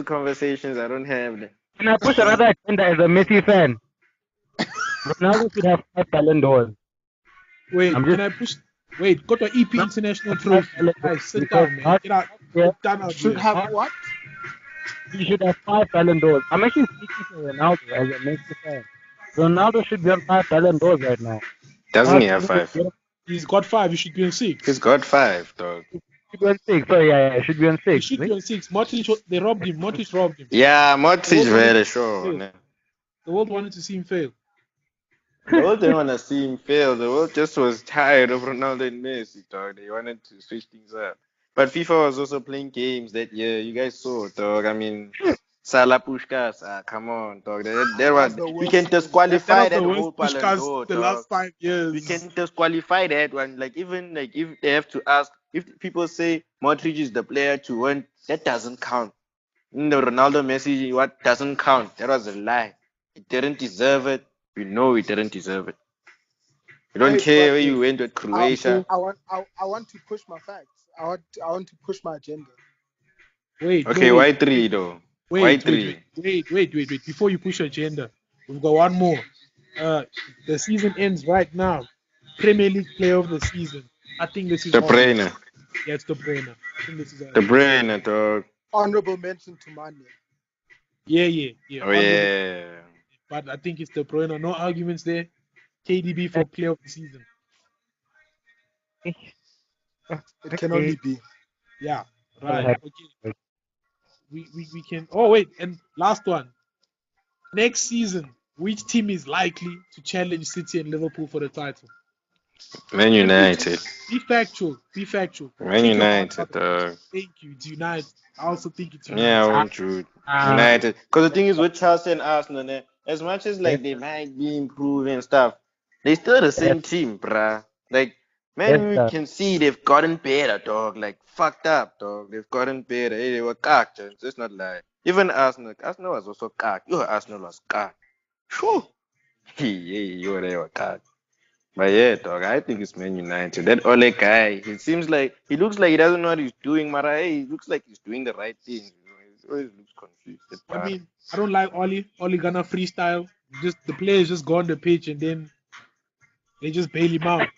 conversations. I don't have them. Can I push another agenda as a Messi fan? Ronaldo should have 5 Ballon d'Ors. Wait, I'm can just I push? Wait, go to EP International Trophy. Guys, sit because down, man. Get out. yeah, Sit down out Should here. have what? he should have 5 Ballon d'Ors. I'm actually speaking to Ronaldo as a Messi fan. Ronaldo should be on 5 Ballon d'Ors right now. Doesn't he have 5? He's got 5. He should be on 6. He's got 5, dog. He should be on 6. So yeah, should be on 6. He should be on 6. Modric, they robbed him. Modric robbed him. Yeah, Modric The world very wanted- sure. Yeah. The world wanted to see him fail. The world didn't want to see him fail. The world just was tired of Ronaldo and Messi, dog. They wanted to switch things up. But FIFA was also playing games that year. You guys saw, dog. I mean, Salah Pushkas. Come on, dog. That was the we worst can game. That disqualify was the that worst whole Ballon pushcast d'Or, the dog. last 5 We years. can disqualify that one. Like even like if they have to ask if people say Modric is the player to win, that doesn't count. The Ronaldo Messi what doesn't count. That was a lie. He didn't deserve it. We know he didn't deserve it. You don't Hey, care but where you went with I, Croatia. I want to push my facts. I want to push my agenda. Wait, Okay, no, why wait. three though? Why Wait. three? Before you push your agenda, we've got one more. The season ends right now. Premier League Player of the Season. I think this is The obvious. brainer. Yeah, it's the brainer. I think this is The obvious. brainer, dog. Honorable mention to Mane. Yeah. Oh yeah. But I think it's the brainer. No arguments there. KDB for Player of the Season. It can only be. Yeah, right. Okay. We can. Oh wait, and last one. Next season, which team is likely to challenge City and Liverpool for the title? Man United. Be factual. Man Take your heart United, out of it. dog. Thank you. It's United. I also think it's United. Yeah, I want you. United. Because the thing is with Chelsea and Arsenal, as much as like they might be improving stuff, they still the same team, bruh. Like, man, we can see they've gotten better, dog. Like, fucked up, dog. They've gotten better. Hey, they were cocked, it's not like. Even Arsenal was also cocked. Your Arsenal was cocked. Whew. You were cocked. But yeah, dog, I think it's Man United. That Ole guy, he looks like he doesn't know what he's doing, Mara. Hey, he looks like he's doing the right thing. He always looks confused. I mean, I don't like Oli. Oli gonna freestyle. Just the players just go on the pitch and then they just bail him out.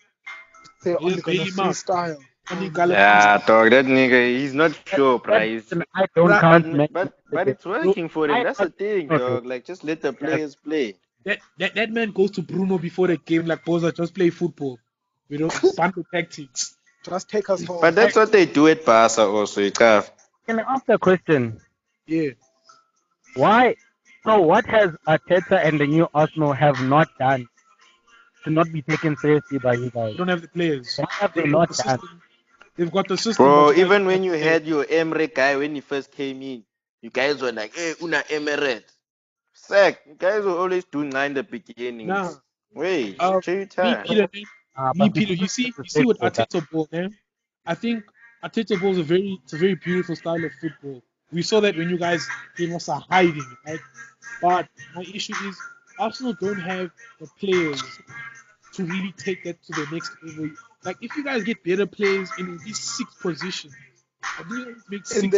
They're only gonna freestyle. Yeah, dog, that nigga, he's not sure, price. I don't count, but it's working for him. That's the thing, dog. Like, just let the players play. That man goes to Bruno before the game like, Boza, just play football. We don't ban the tactics. Just take us home. But that's what they do at Barca also, it's tough. Can I ask a question? Yeah. Why? So what has Arteta and the new Arsenal have not done to not be taken seriously by you guys? They don't have the players. Why have they not done? They've got the system. Bro, even when you had your Emre guy when he first came in, you guys were like, hey, Una Emirates. Sack. You guys will always do 9 the beginning. Nah. Wait, Peter, you see what Arteta ball, man? I think Arteta ball is a very beautiful style of football. We saw that when you guys gave us a hiding, right? But my issue is Arsenal don't have the players to really take that to the next level. Like if you guys get better players in these 6 positions, I think it makes in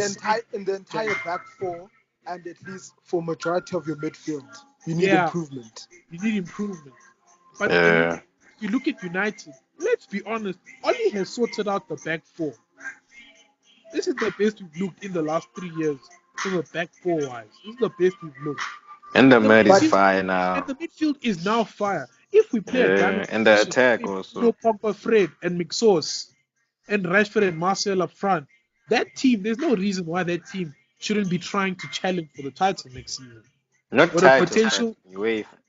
the entire back four and at least for majority of your midfield, you need improvement. You need improvement. But if you look at United, let's be honest, Oli has sorted out the back four. This is the best we've looked in the last 3 years. So the back four wise, this is the best we've looked. And the mid is fire now. And the midfield is now fire. If we play a diamond and the attack also. Pogba, Fred, and McSauce, and Rashford and Marcel up front, that team, there's no reason why that team shouldn't be trying to challenge for the title next season. Not title, potential.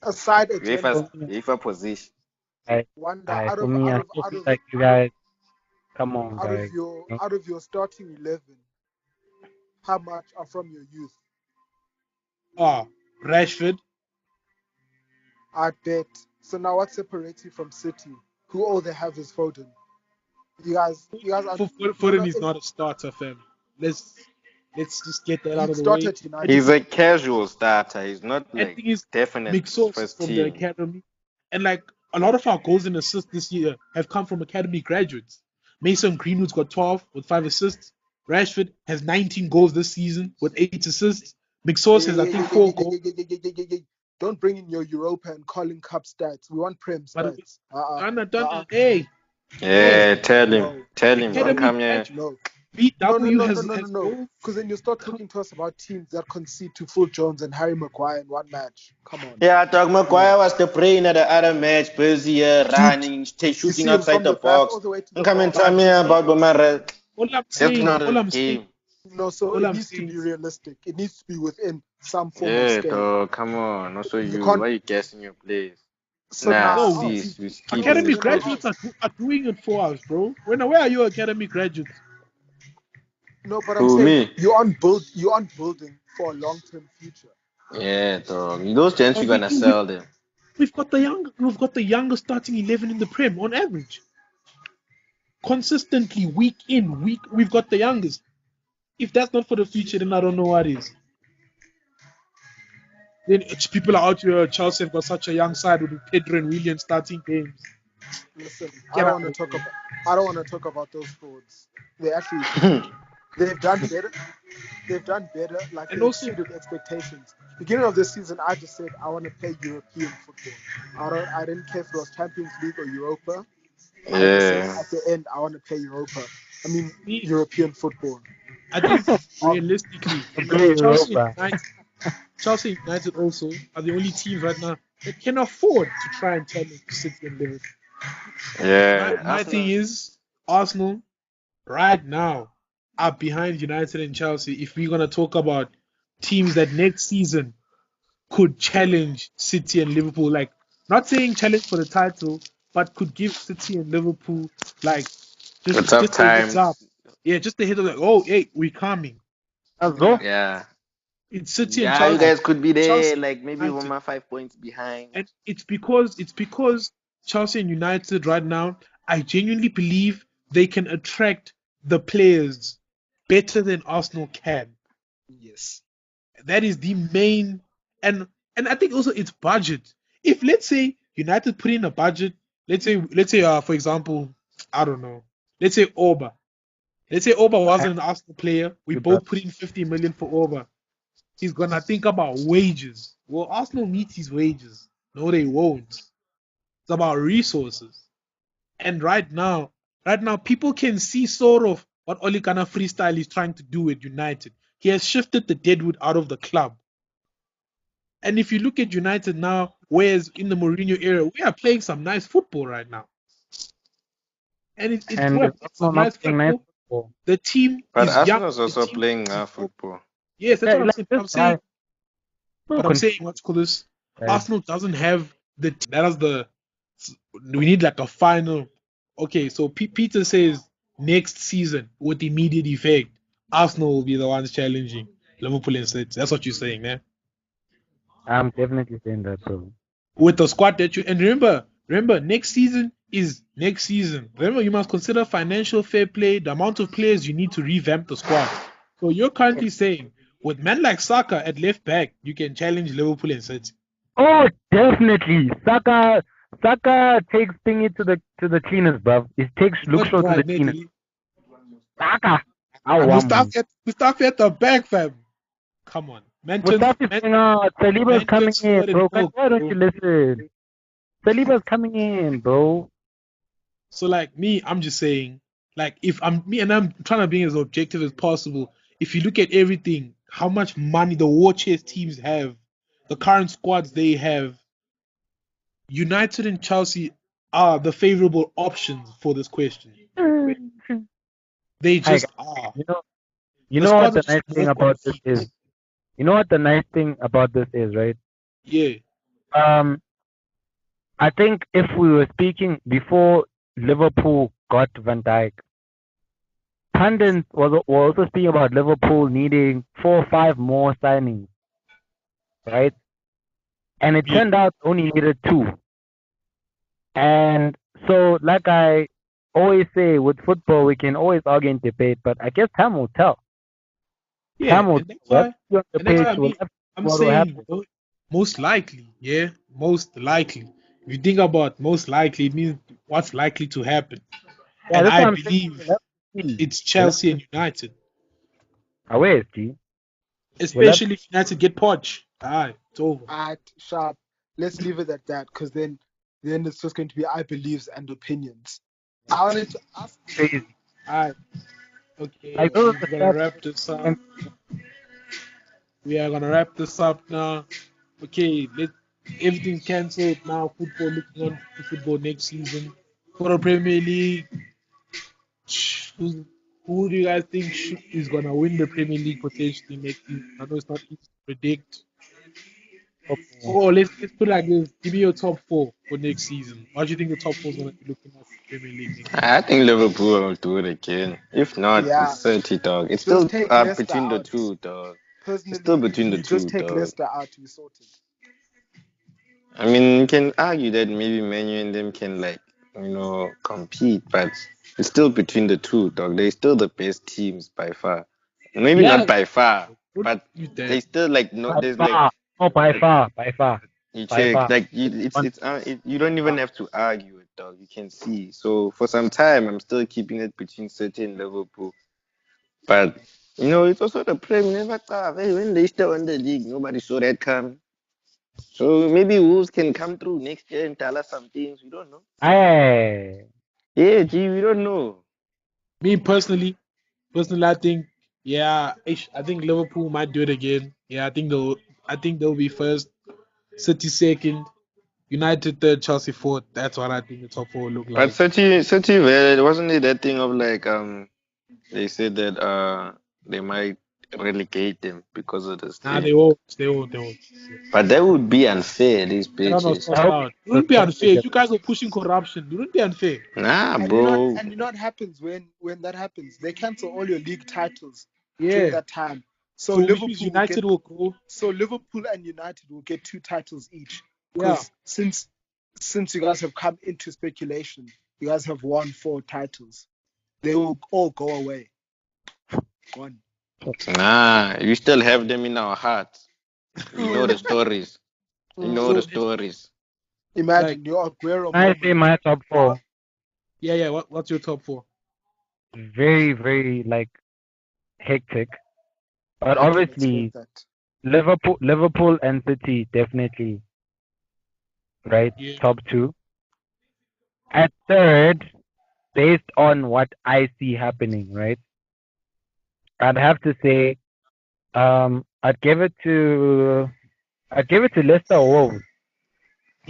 Aside UEFA position. Out of you guys, come on, guys. Out of your starting 11, how much are from your youth? Rashford. I bet. So now what separates you from City, who all they have is Foden? You guys are... Foden is not a starter, fam. Let's just get that out of the way. He's a casual starter. He's not like definitely first team. The academy. And like a lot of our goals and assists this year have come from academy graduates. Mason Greenwood's got 12 with 5 assists. Rashford has 19 goals this season with 8 assists. McSauce has, I think, 4 goals. Don't bring in your Europa and Carling Cup stats. We want Prem stats. Hey. Yeah, tell him. Don't come here. No. No. Because then you start talking to us about teams that concede to Phil Jones and Harry Maguire in one match. Come on. Yeah, Doug Maguire was the brain at the other match, busy running, shooting outside the box. Come and tell me about Bomara. That's not a game. No, so it needs to be realistic. It needs to be within some form of scale. Dog, come on. Also, why are you guessing your plays? So academy graduates are doing it for us, bro. Where are you, academy graduates? No, but I'm Who, saying me? you aren't building for a long-term future. Yeah, dog. Those gents Oh, you're gonna sell them. we've got the youngest starting 11 in the Prem on average. Consistently, week in, we've got the youngest. If that's not for the future, then I don't know what is. Then people are out here. Chelsea have got such a young side with Pedro and William starting games. Listen, Get I don't out want to of talk here. about. I don't want to talk about those frauds. They've done better. They've done better. Like And they also, exceeded expectations. Beginning of this season, I just said I want to play European football. I didn't care if it was Champions League or Europa. I just said Yeah. at the end I want to play me, European football. I think realistically, Play Chelsea and Europa. United also are the only teams right now that can afford to try and challenge City and Liverpool. Yeah. My thing Arsenal. is, Arsenal right now are behind United and Chelsea. If we're gonna talk about teams that next season could challenge City and Liverpool, like not saying challenge for the title, but could give City and Liverpool like A tough just a heads time. up. Yeah, just a heads up. Like, oh, hey, we're coming. Also, Yeah. It's City and Yeah, you Chelsea. guys could be there, Chelsea like maybe United. 1 or 5 points behind. And it's because Chelsea and United right now, I genuinely believe they can attract the players better than Arsenal can. Yes. That is the main and I think also it's budget. If let's say United put in a budget, let's say for example, I don't know, let's say Oba. Let's say Oba wasn't an Arsenal player. We both put in 50 million for Oba. He's gonna think about wages. Well, Arsenal needs his wages. No, they won't. It's about resources. And right now, people can see sort of what Ole Gunnar Freestyle is trying to do at United. He has shifted the deadwood out of the club. And if you look at United now, whereas in the Mourinho era, we are playing some nice football right now. And and we're there's playing also some not nice playing nice football. football. The team But is young. Arsenal's The also team playing is old. football. Yes, that's Yeah, what I'm like saying. this I'm saying guy, so But I'm saying, what's called this? confused. Arsenal doesn't have that is the. We need like a final. Okay, so Peter says next season with immediate effect, Arsenal will be the ones challenging Liverpool and City. That's what you're saying, man. I'm definitely saying that, bro. With the squad that you and remember, next season is next season. Remember, you must consider financial fair play, the amount of players you need to revamp the squad. So you're currently saying with men like Saka at left back, you can challenge Liverpool and City. Oh, definitely. Saka takes thingy to the cleaners, bro. It takes look Not show to right, the cleaners. Natalie. Saka. And Mustafi at the back, fam. Come on. Mustafi's saying, Saliba's coming Maintenance in, forward and bro. milk, Why don't bro. you listen? Saliba's coming in, bro. So like me, I'm just saying, like if I'm me and I'm trying to be as objective as possible. If you look at everything, how much money the war chest teams have, the current squads they have, United and Chelsea are the favorable options for this question. They Like, just are. you The know what squads are the just nice thing more about this complete. is? You know what the nice thing about this is, right? Yeah. I think if we were speaking before Liverpool got Van Dijk, pundits were also speaking about Liverpool needing 4 or 5 more signings, right? And it Yeah. turned out only needed 2. And so, like I always say, with football, we can always argue and debate, but I guess time will tell. Yeah, Time will and that's tell. We'll have why to see on the and that's why page. We'll have to see I'm what will saying happen. most likely, yeah, most likely. If you think about most likely, it means what's likely to happen. Yeah, And that's I what I'm saying. believe We'll have to see. it's Chelsea and United, Away, G. especially if United get Poch. It's over. Sharp. Let's leave it at that, because then it's just going to be I believes and opinions. I wanted to ask. Crazy. Alright, okay, Like those we're are the gonna stats. wrap this up. We are gonna wrap this up now. Okay, everything cancelled now. Football, looking on to football next season for the Premier League. Who do you guys think is gonna win the Premier League potentially next season? I know it's not easy to predict. Oh, let's put it like this. Give me your top four for next season. What do you think the top four is going to be looking at Premier League next season? I think Liverpool will do it again. If not, Yeah. it's 30, dog. It's Just still take Leicester between the out. two, dog. Personally, It's still between the you just two, take dog. Leicester out, we sorted. I mean, you can argue that maybe Manu and them can compete, but it's still between the two, dog. They're still the best teams by far. Maybe Yeah. not by far, Don't but you dare. they still no. By There's far. Oh, by far. you By check far. you don't even have to argue it, dog. You can see. So for some time, I'm still keeping it between City and Liverpool, but it's also the Premier. Never thought when they still won the league, nobody saw that coming. So maybe Wolves can come through next year and tell us some things. We don't know. Hey. Yeah, gee, we don't know. Me personally, I think, I think Liverpool might do it again. Yeah, I think they'll be first, City second, United third, Chelsea fourth. That's what I think the top four will look But like. City, well, wasn't it that thing of they said that they might relegate them because of this Nah, thing. they won't. But that would be unfair, these I don't know, bitches. sourced out. It wouldn't be unfair. You guys are pushing corruption. It wouldn't be unfair. Nah, And bro. you know what happens when that happens? They cancel all your league titles Yeah. during that time. So which means United will go. So Liverpool and United will get 2 titles each. Yeah. Because since you guys have come into speculation, you guys have won 4 titles. They will all go away. One. Nah, we still have them in our hearts. We know the stories. We know the stories. Imagine your Aguero I moment. say my top four. Yeah. What's your top four? Very, very hectic. But I can obviously expect that. Liverpool and City definitely right Yeah. top 2. At third, based on what I see happening, right? I'd have to say I'd give it to Leicester or Wolves.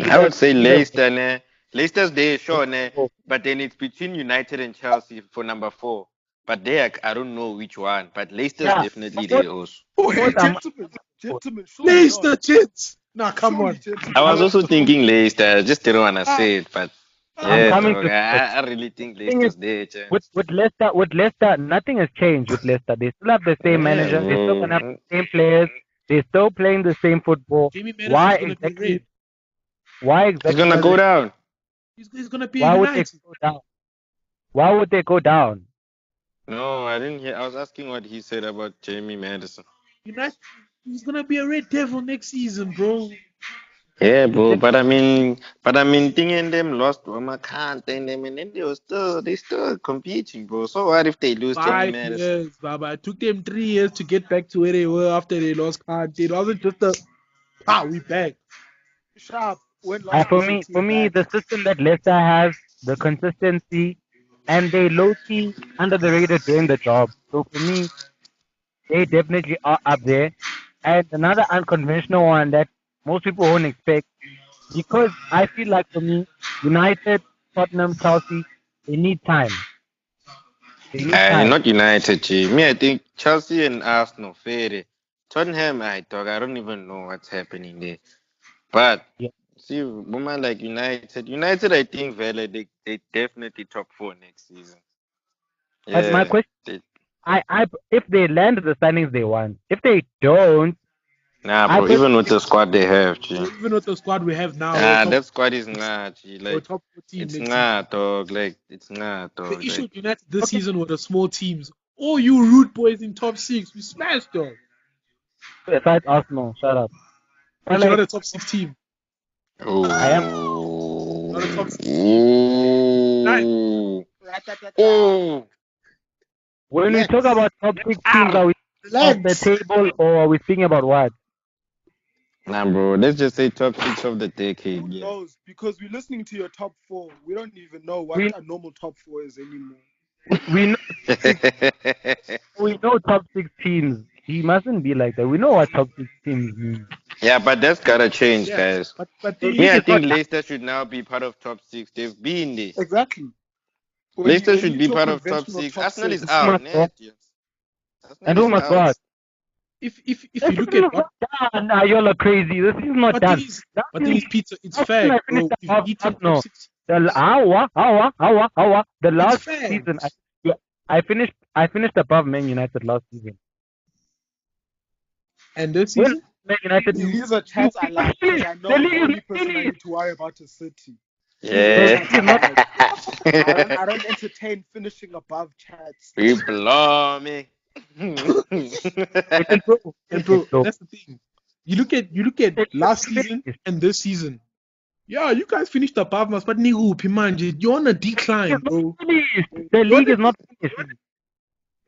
I would say Either Leicester, ne? Leicester's there, sure, ne? But then it's between United and Chelsea for number 4. But there, I don't know which one. But Leicester's definitely there also. Wait, I'm- gentlemen, surely Leicester not. Chits. Nah, come Surely, on. gentlemen. I was also thinking Leicester. I just didn't want to say it, but I'm yeah, coming dog, to I really think Leicester's there, champ. with Leicester, nothing has changed with Leicester. They still have the same manager. They still gonna have the same players. They're still playing the same football. Jamie Madison's Why gonna be exactly? red. Why He's exactly? gonna go down. He's gonna be Why would they United. go down? Why would they go down? No, I didn't hear. I was asking what he said about Jamie Madison. United. He's gonna be a red devil next season, bro. Yeah, bro. But I mean, thinking them lost Wamakant and them, and then they still competing, bro. So what if they lose Jamie 5 Madison? years, Baba. It took them 3 years to get back to where they were after they lost Kante. It wasn't just we back. Sharp. When For me, the system that Leicester has, the consistency, and they low key under the radar doing the job. So for me, they definitely are up there. And another unconventional one that most people won't expect, because I feel like for me, United, Tottenham, Chelsea, they need time. They need time. Not United, G. Me, I think Chelsea and Arsenal, fair. Tottenham, I don't even know what's happening there. But see, woman like United, I think, Vela, they definitely top 4 next season. Yeah, But my question, if they land the signings they want, if they don't, nah, bro. Even with the squad they have, G. Even with the squad we have now, That squad is not, G. Like, top 14 it's next not, dog. Like, it's not, dog. The issue with United this season were the small teams. Oh, you root boys in top 6, we smashed them. Besides Arsenal, shut up. But you're not a top 6 team. Oh. I am. Not a top 6 team. When we talk about top 6 teams, are we off the table or are we speaking about what? Nah, bro. Let's just say top 6 of the decade. Who knows? Because we're listening to your top 4. We don't even know what a normal top 4 is anymore. We know top 6 teams. He mustn't be like that. We know what top 6 teams mean. Yeah, but that's gotta change, guys. But I think Leicester should now be part of top 6. They've been there. Exactly. Leicester should be part of top 6. Arsenal is out. And who must go out? if This you season look is at what not done. Nah, y'all are crazy. This is not but done. thing is, Last but thing is, season, Peter, it's last season I fact, finished bro. We've above beaten top Arsenal. six. The It's last season, facts. I finished above Man United last season. And this When season, Man United, These are chats I like because I know the the league is only not person I finished. need to worry about is City. These are Yeah. the The chats league is I not. like. I don't entertain finishing above chats. People love me. Bro, that's the thing. You look at the league is last not season finished. and this season. Yeah, you guys finished above us, but nigga, manje, you're on a decline, It's not bro. finished. The You're on league a, is not finished.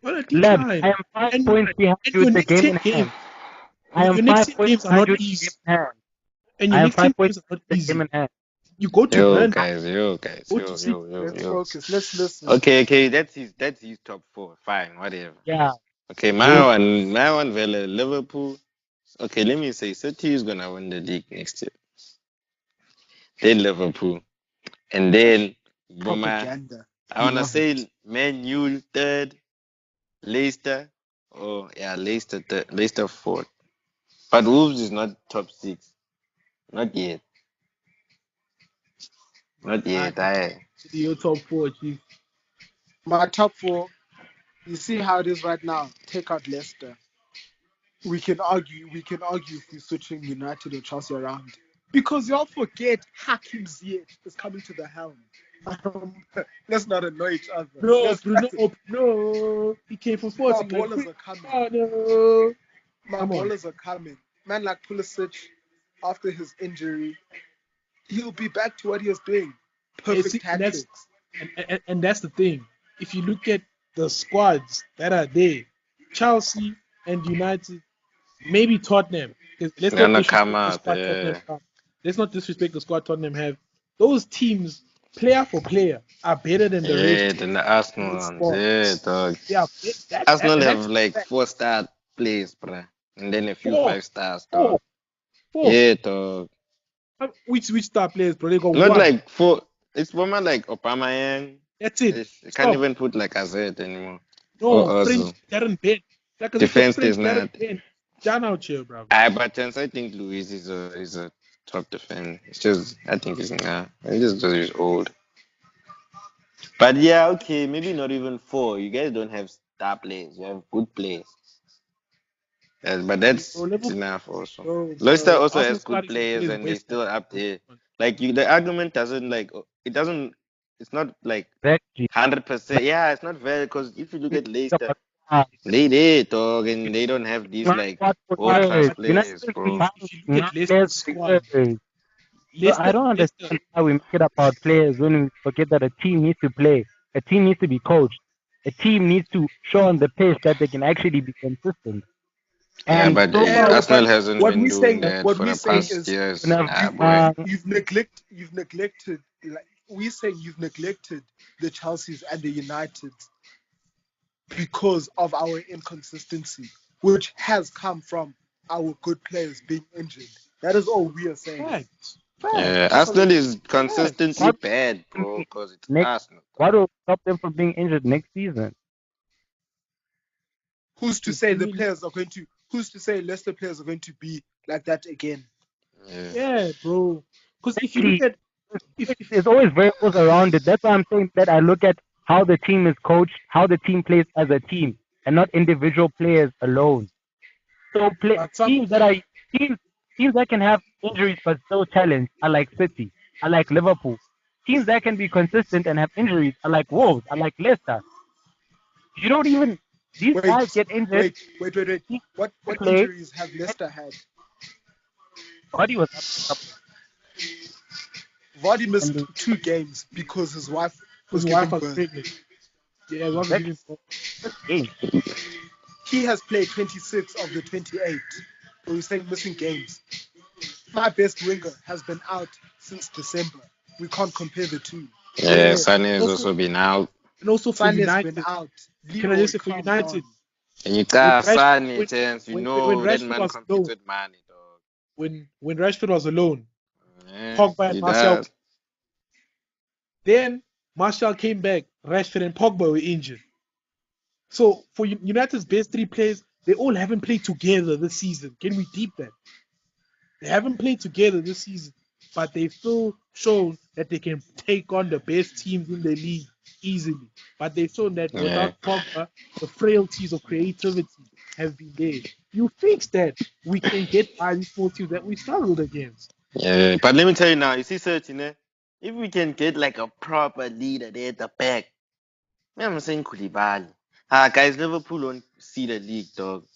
you're on a Labs, decline. I am 5 And points behind and you your with the next game 10 in games, hand. I am your next 5 10 points games are behind not you with the easy. game in hand. And I your am next 10 5 points games are not behind the game easy. in hand. You go to yo Burnley, guys, go to City. Let's yo. focus. Let's listen. Okay, that's his top four. Fine, whatever. Yeah. Okay, my one, Vela, Liverpool. Okay, let me say City is gonna win the league next year. Then Liverpool, and then Boma. Propaganda. I wanna say Man U third, Leicester. Oh yeah, Leicester third, Leicester fourth. But Wolves is not top six. Not yet. Not yet. Your top four, chief. My top four. You see how it is right now. Take out Leicester. We can argue if we're switching United or Chelsea around. Because y'all forget Hakim Ziyech is coming to the helm. Let's not annoy each other. No, no. He came from My Sporting. ballers are coming. Oh, no. My Come on. ballers are coming. Man like Pulisic, after his injury, he'll be back to what he was doing. Perfect And that's, tactics. and that's the thing. If you look at the squads that are there, Chelsea and United, maybe Tottenham. Let's not Gonna disrespect come the out. squad Yeah. Tottenham have. Let's not disrespect the squad Tottenham have. Those teams, player for player, are better than the Yeah, rest. then the Arsenal ones. Squad. Yeah, dog. They are Arsenal and have that's like fact. 4-star players, bruh. And then a few Four, 5 stars, four, dog. four. Yeah, dog. Which star players, bro? They got Not one. like 4. It's more like Aubameyang. That's it. You can't Stop. even put like AZ anymore. No, Or French Ozil. Darren Ben. Like as if the Defense French is Darren not. Ben. Down out here, bro. But chance I think Luis is a top defender. It's just I think he's he's old. But yeah, okay, maybe not even 4. You guys don't have star players. You have good players. Yes, but that's Liverpool, enough also. bro. Leicester also Arsenal has squad good is as good players as and they're West Ham. still up there. Like the argument doesn't it's not like Exactly. 100%. Yeah, it's not valid because if you look at Leicester, Uh, they there, dog, and they don't have these not like what for world class years. United players, has been bro. buying If you look young at Leicester's players for squad, years. So I Leicester, don't Leicester, understand how we make it about players when we forget that a team needs to play. A team needs to be coached. A team needs to show on the pitch that they can actually be consistent. Yeah, And but so far, Arsenal hasn't what been we doing saying, that what for we the saying past is years. when Ah, I've, boy. you've neglected. Like we say, you've neglected the Chelseas and the Uniteds because of our inconsistency, which has come from our good players being injured. That is all we are saying. facts. Yeah, That's all it Arsenal is. is consistently what, bad, bro, because it's next, Arsenal. what will stop them from being injured next season? Who's to say the players are going to? Who's to say Leicester players are going to be like that again? Yeah, bro. Because if you look at There's always variables around it. That's why I'm saying that I look at how the team is coached, how the team plays as a team, and not individual players alone. So teams that can have injuries but still challenge are like City, are like Liverpool. Teams that can be consistent and have injuries are like Wolves, are like Leicester. You don't even these guys get injured. Wait. What Play. injuries have Leicester had? Vardy was up Vardy missed 2 games because his wife was his giving wife was birth. pregnant. Yeah, his wife was giving birth. game. He has played 26 of the 28. So we're saying missing games. My best winger has been out since December. We can't compare the two. Yeah, Sané has also been out. And also for Sané's United, been out. can I just say for United, And you when got Rashford, Sané, chance, when that Rashford man was competes alone, with money, dog. when Rashford was alone, Yeah, Pogba and he Martial. does. Then Martial came back, Rashford and Pogba were injured. So for United's best 3 players, they all haven't played together this season. Can we deep that? They haven't played together this season, but they've still shown that they can take on the best teams in the league easily. But they've shown that Yeah. without Pogba, the frailties of creativity have been there. You fix that, we can get by these 4 teams that we struggled against. Yeah, but let me tell you now, you see, Searching, if we can get like a proper leader there at the back, I'm saying Koulibaly. Guys, Liverpool won't see the league, dog.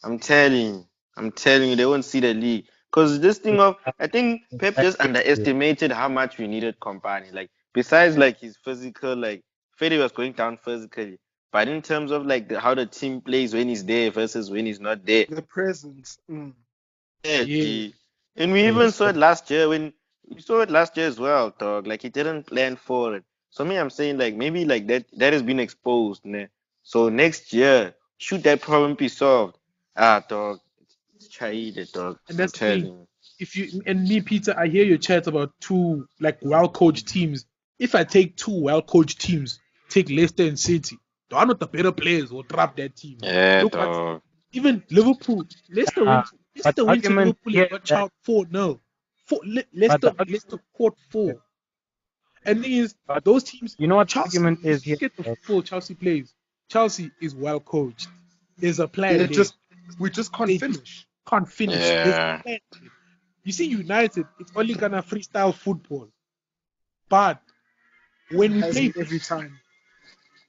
I'm telling you, they won't see the league. Because this thing of, I think Pep just underestimated how much we needed Company. Like, besides like his physical, like, Fede was going down physically. But in terms of like how the team plays when he's there versus when he's not there, The presence. yeah, Yeah. and we even saw it last year when we saw it last year as well, dog. Like he didn't plan for it. So me, I'm saying like maybe like that has been exposed, ne? So next year, should that problem be solved? Dog, it's Chaide, dog. And I'm that's the telling thing. you. If you and me, Peter, I hear your chat about 2 like well-coached teams. If I take 2 well-coached teams, take Leicester and City, they are not the better players will trap that team. Yeah, Look at dog. even Liverpool. Leicester But went. the Leicester went to argument Liverpool here and is got that, out 4-0. but Leicester the argument, caught 4. And the thing is, but those teams. you know what the Chelsea. argument is here? Look at the football Chelsea plays. Chelsea is well coached. There's a plan We there. just can't They finish. can't finish. There's a Yeah. plan there. You see, United, it's only gonna freestyle football. But when we play Hasn't every time.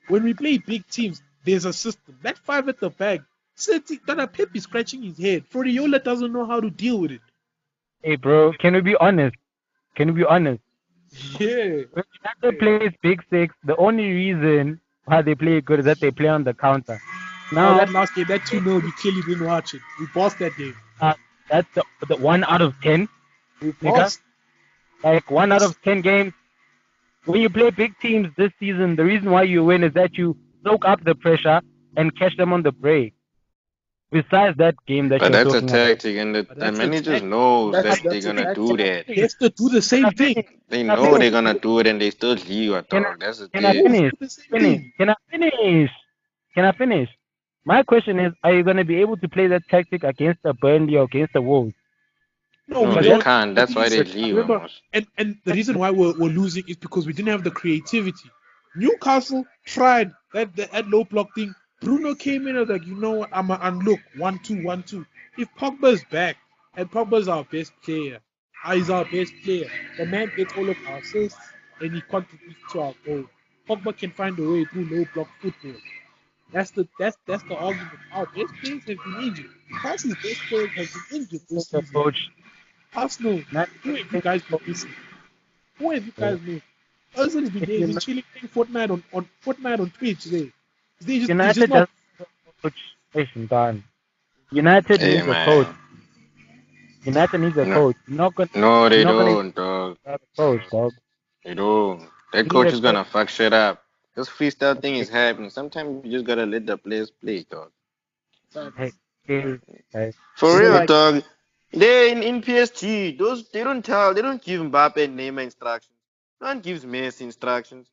big teams, there's a system. That 5 at the back, City, Pep is scratching his head. Floriola doesn't know how to deal with it. Hey, bro, can we be honest? Can we be honest? Yeah. When United plays Big Six, the only reason why they play good is that they play on the counter. Now Now, that last game, that 2-0, you clearly didn't watch it. We bossed that game. that's the 1 out of 10. We Nigga. bossed. Like 1 out of 10 games. When you play big teams this season, the reason why you win is that you soak up the pressure and catch them on the break. Besides that game that But you're that's a talking about. tactic, and the That's a managers tactic. knows that That's they're a gonna tactic. do that. Leicester do the same thing. They Can I know finish? they're gonna do it, and they still leave you, Can dog. That's the Can I thing. Wolves finish? do the same thing. Can I finish? Can I finish? My question is, are you going to be able to play that tactic against the Burnley or against the Wolves? No, No, we they don't. can't. The That's thing why is, they leave remember, almost. and the reason why we're losing is because we didn't have the creativity. Newcastle tried that low block thing. Bruno came in and was like, you know what, I'm gonna unlock 1-2, 1-2. If Pogba's back and Pogba's our best player, he's our best player. The man gets all of our assists and he contributes to our goal. Pogba can find a way through low block football. That's the argument. Our best players have been injured. Chelsea's best players have been injured this The season. coach, Arsenal, not who have you guys been missing? Who have you guys missed? Ozil's been there, been chilling playing Fortnite on Twitch there. He's United just not. doesn't have a coach. Listen, Dan. United Hey, needs a coach. man. United needs a No, coach. You're not going no, they you're not gonna don't, dog. have a coach, dog. They don't. That You need coach a is gonna fuck shit up. This freestyle thing is happening. Sometimes you just gotta let the players play, dog. Hey, hey. For It's real, like, dog. They in PSG, those they don't give Mbappe and Neymar instructions. No one gives Messi instructions.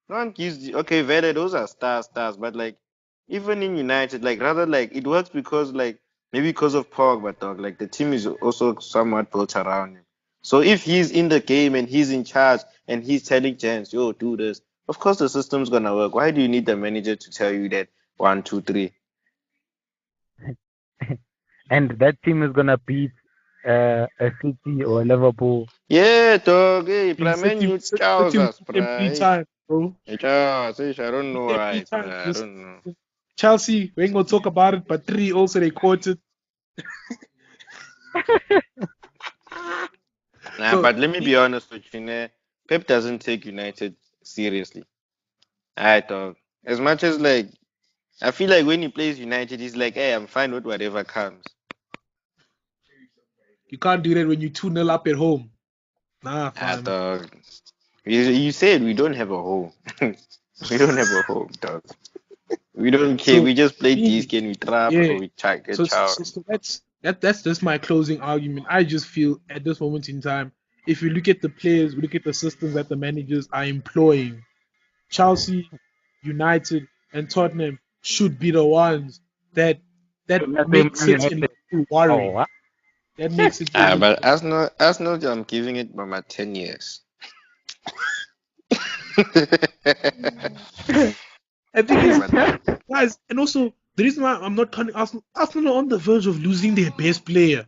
No one gives okay, Vele, those are stars, but like even in United, like rather like it works because like maybe because of Pogba, dog. Like the team is also somewhat built around him. So if he's in the game and he's in charge and he's telling Jens, yo, do this, of course the system's gonna work. Why do you need the manager to tell you that 1, 2, 3? and that team is gonna beat a City or Liverpool. Yeah, dog. Hey, City man, you City chows will us, beat them 3 bruh. times, bro. Hey, chows. I don't Beat know them why, 3 times. bruh. I don't know. Chelsea, we ain't gonna talk about it, but 3 also they caught it. Nah, So but let me be honest with you, né? Pep doesn't take United seriously. Alright, dog. As much as like I feel like when he plays United, he's like, hey, I'm fine with whatever comes. you can't do that when you 2-0 up at home. Nah, Ah, fam. dog. You said we don't have a home. We don't have a home, dog. We don't care. So We just play me, this game, we trap yeah. or we check get So, chow. so, so that's just my closing argument. I just feel at this moment in time, if you look at the players, we look at the systems that the managers are employing, Chelsea, United, and Tottenham should be the ones that that Let's say makes Man City United. a worry. Oh, what? That makes it a But Arsenal, I'm giving it by my 10 years. I think it's But guys, and also the reason why I'm not counting Arsenal are on the verge of losing their best player.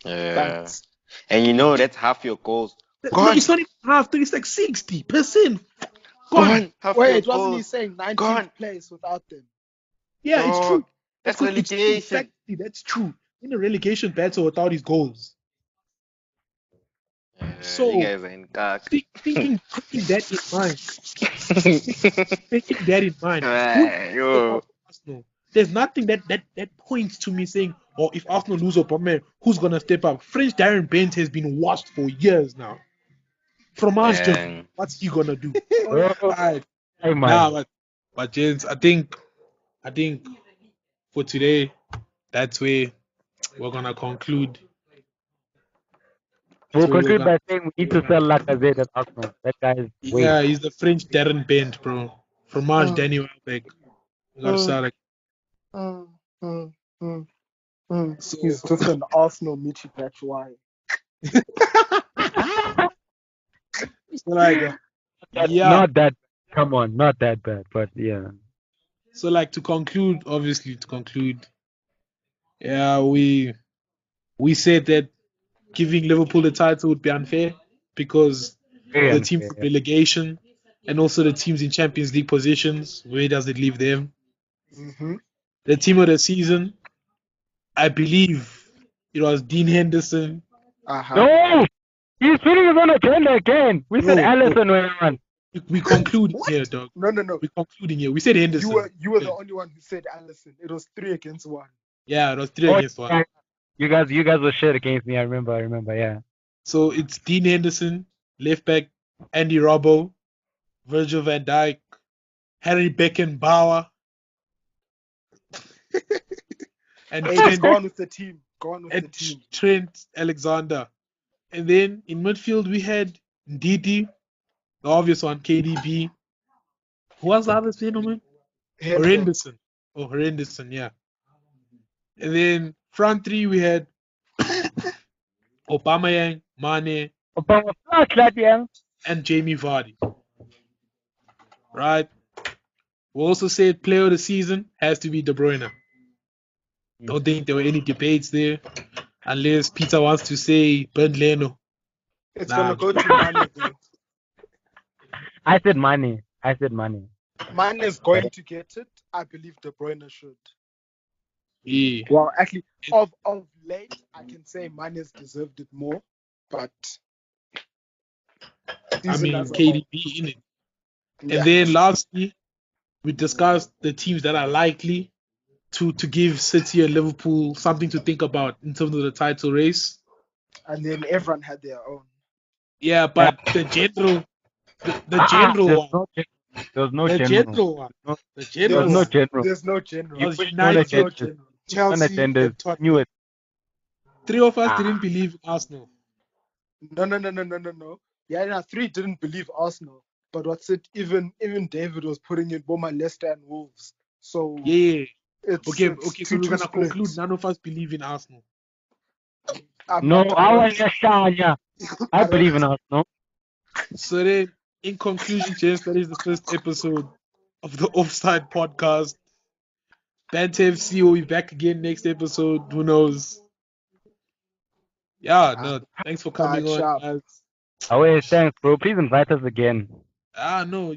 Facts. and you know that's half your goals No, gone. it's not even half. It's like 60% gone. Gone. Half your Wait, wasn't he goals saying 19th gone. place without them? Yeah, it's true. Dog, that's Of course, it's true. relegation. Factually, that's true. In a relegation battle without his goals. So You guys are in cock. thinking that in mind, who is gonna step Yo. up for Arsenal? There's nothing that points to me saying, "Oh, if Arsenal lose Aubameyang, who's gonna step up?" French Darren Bent has been washed for years now. Fromage, Man. what's he gonna do? Oh, Alright, hey, man. nah, but James, I think for today, that's where we're gonna conclude. We'll So we're conclude gonna, by saying we need to sell Lacazette at Arsenal. That guy is way. yeah, he's the French Darren Bent, bro. Fromage, Danny Welbeck. We gotta start like so. He's just an Arsenal Michi Batshuayi. So like, yeah. Not that. Come on, not that bad, but yeah. So like to conclude, yeah, we said that giving Liverpool the title would be unfair because Very the team unfair. from relegation and also the teams in Champions League positions. Where does it leave them? Mm-hmm. The team of the season, I believe it was Dean Henderson. No! He's putting his own agenda again. We said No, Allison went on. We concluding here, dog. No. We concluding here. We said Henderson. You were the only one who said Allison. It was 3 against 1. Yeah, it was 3 against 1. Yeah. You guys were shit against me. I remember. Yeah. So it's Dean Henderson, left back, Andy Robbo, Virgil van Dijk, Harry Beckenbauer, and Just go on with the team. Trent Alexander. And then in midfield we had Ndidi, the obvious one, KDB. Who was the other gentleman? Henderson. Oh, Henderson, yeah. And then front three we had Aubameyang, Mane, Obama flash, yeah. and Jamie Vardy. Right? We also said player of the season has to be De Bruyne. Don't think there were any debates there, unless Peter wants to say Bernd Leno. It's gonna go to Mane though. I said money. Mane is going to get it. I believe De Bruyne should. Yeah. Well, actually, of late, I can say Mane's deserved it more, but I mean KDB in it. And then lastly, we discussed the teams that are likely to give City and Liverpool something to think about in terms of the title race. And then everyone had their own. Yeah, but the general one. There's no general. There's no general. Was United, Chelsea, and Tottenham. 3 of us didn't believe in Arsenal. No. Yeah, 3 didn't believe Arsenal. But what's it? Even David was putting in Boma, Leicester, and Wolves. So yeah. It's So we're gonna split. conclude. None of us believe in Arsenal. I believe in Arsenal. So then, in conclusion, James, that is the first episode of the Offside podcast. Banter FC will be back again next episode. Who knows? Yeah, no. Thanks for coming on, guys. Always thanks, bro. Please invite us again. No,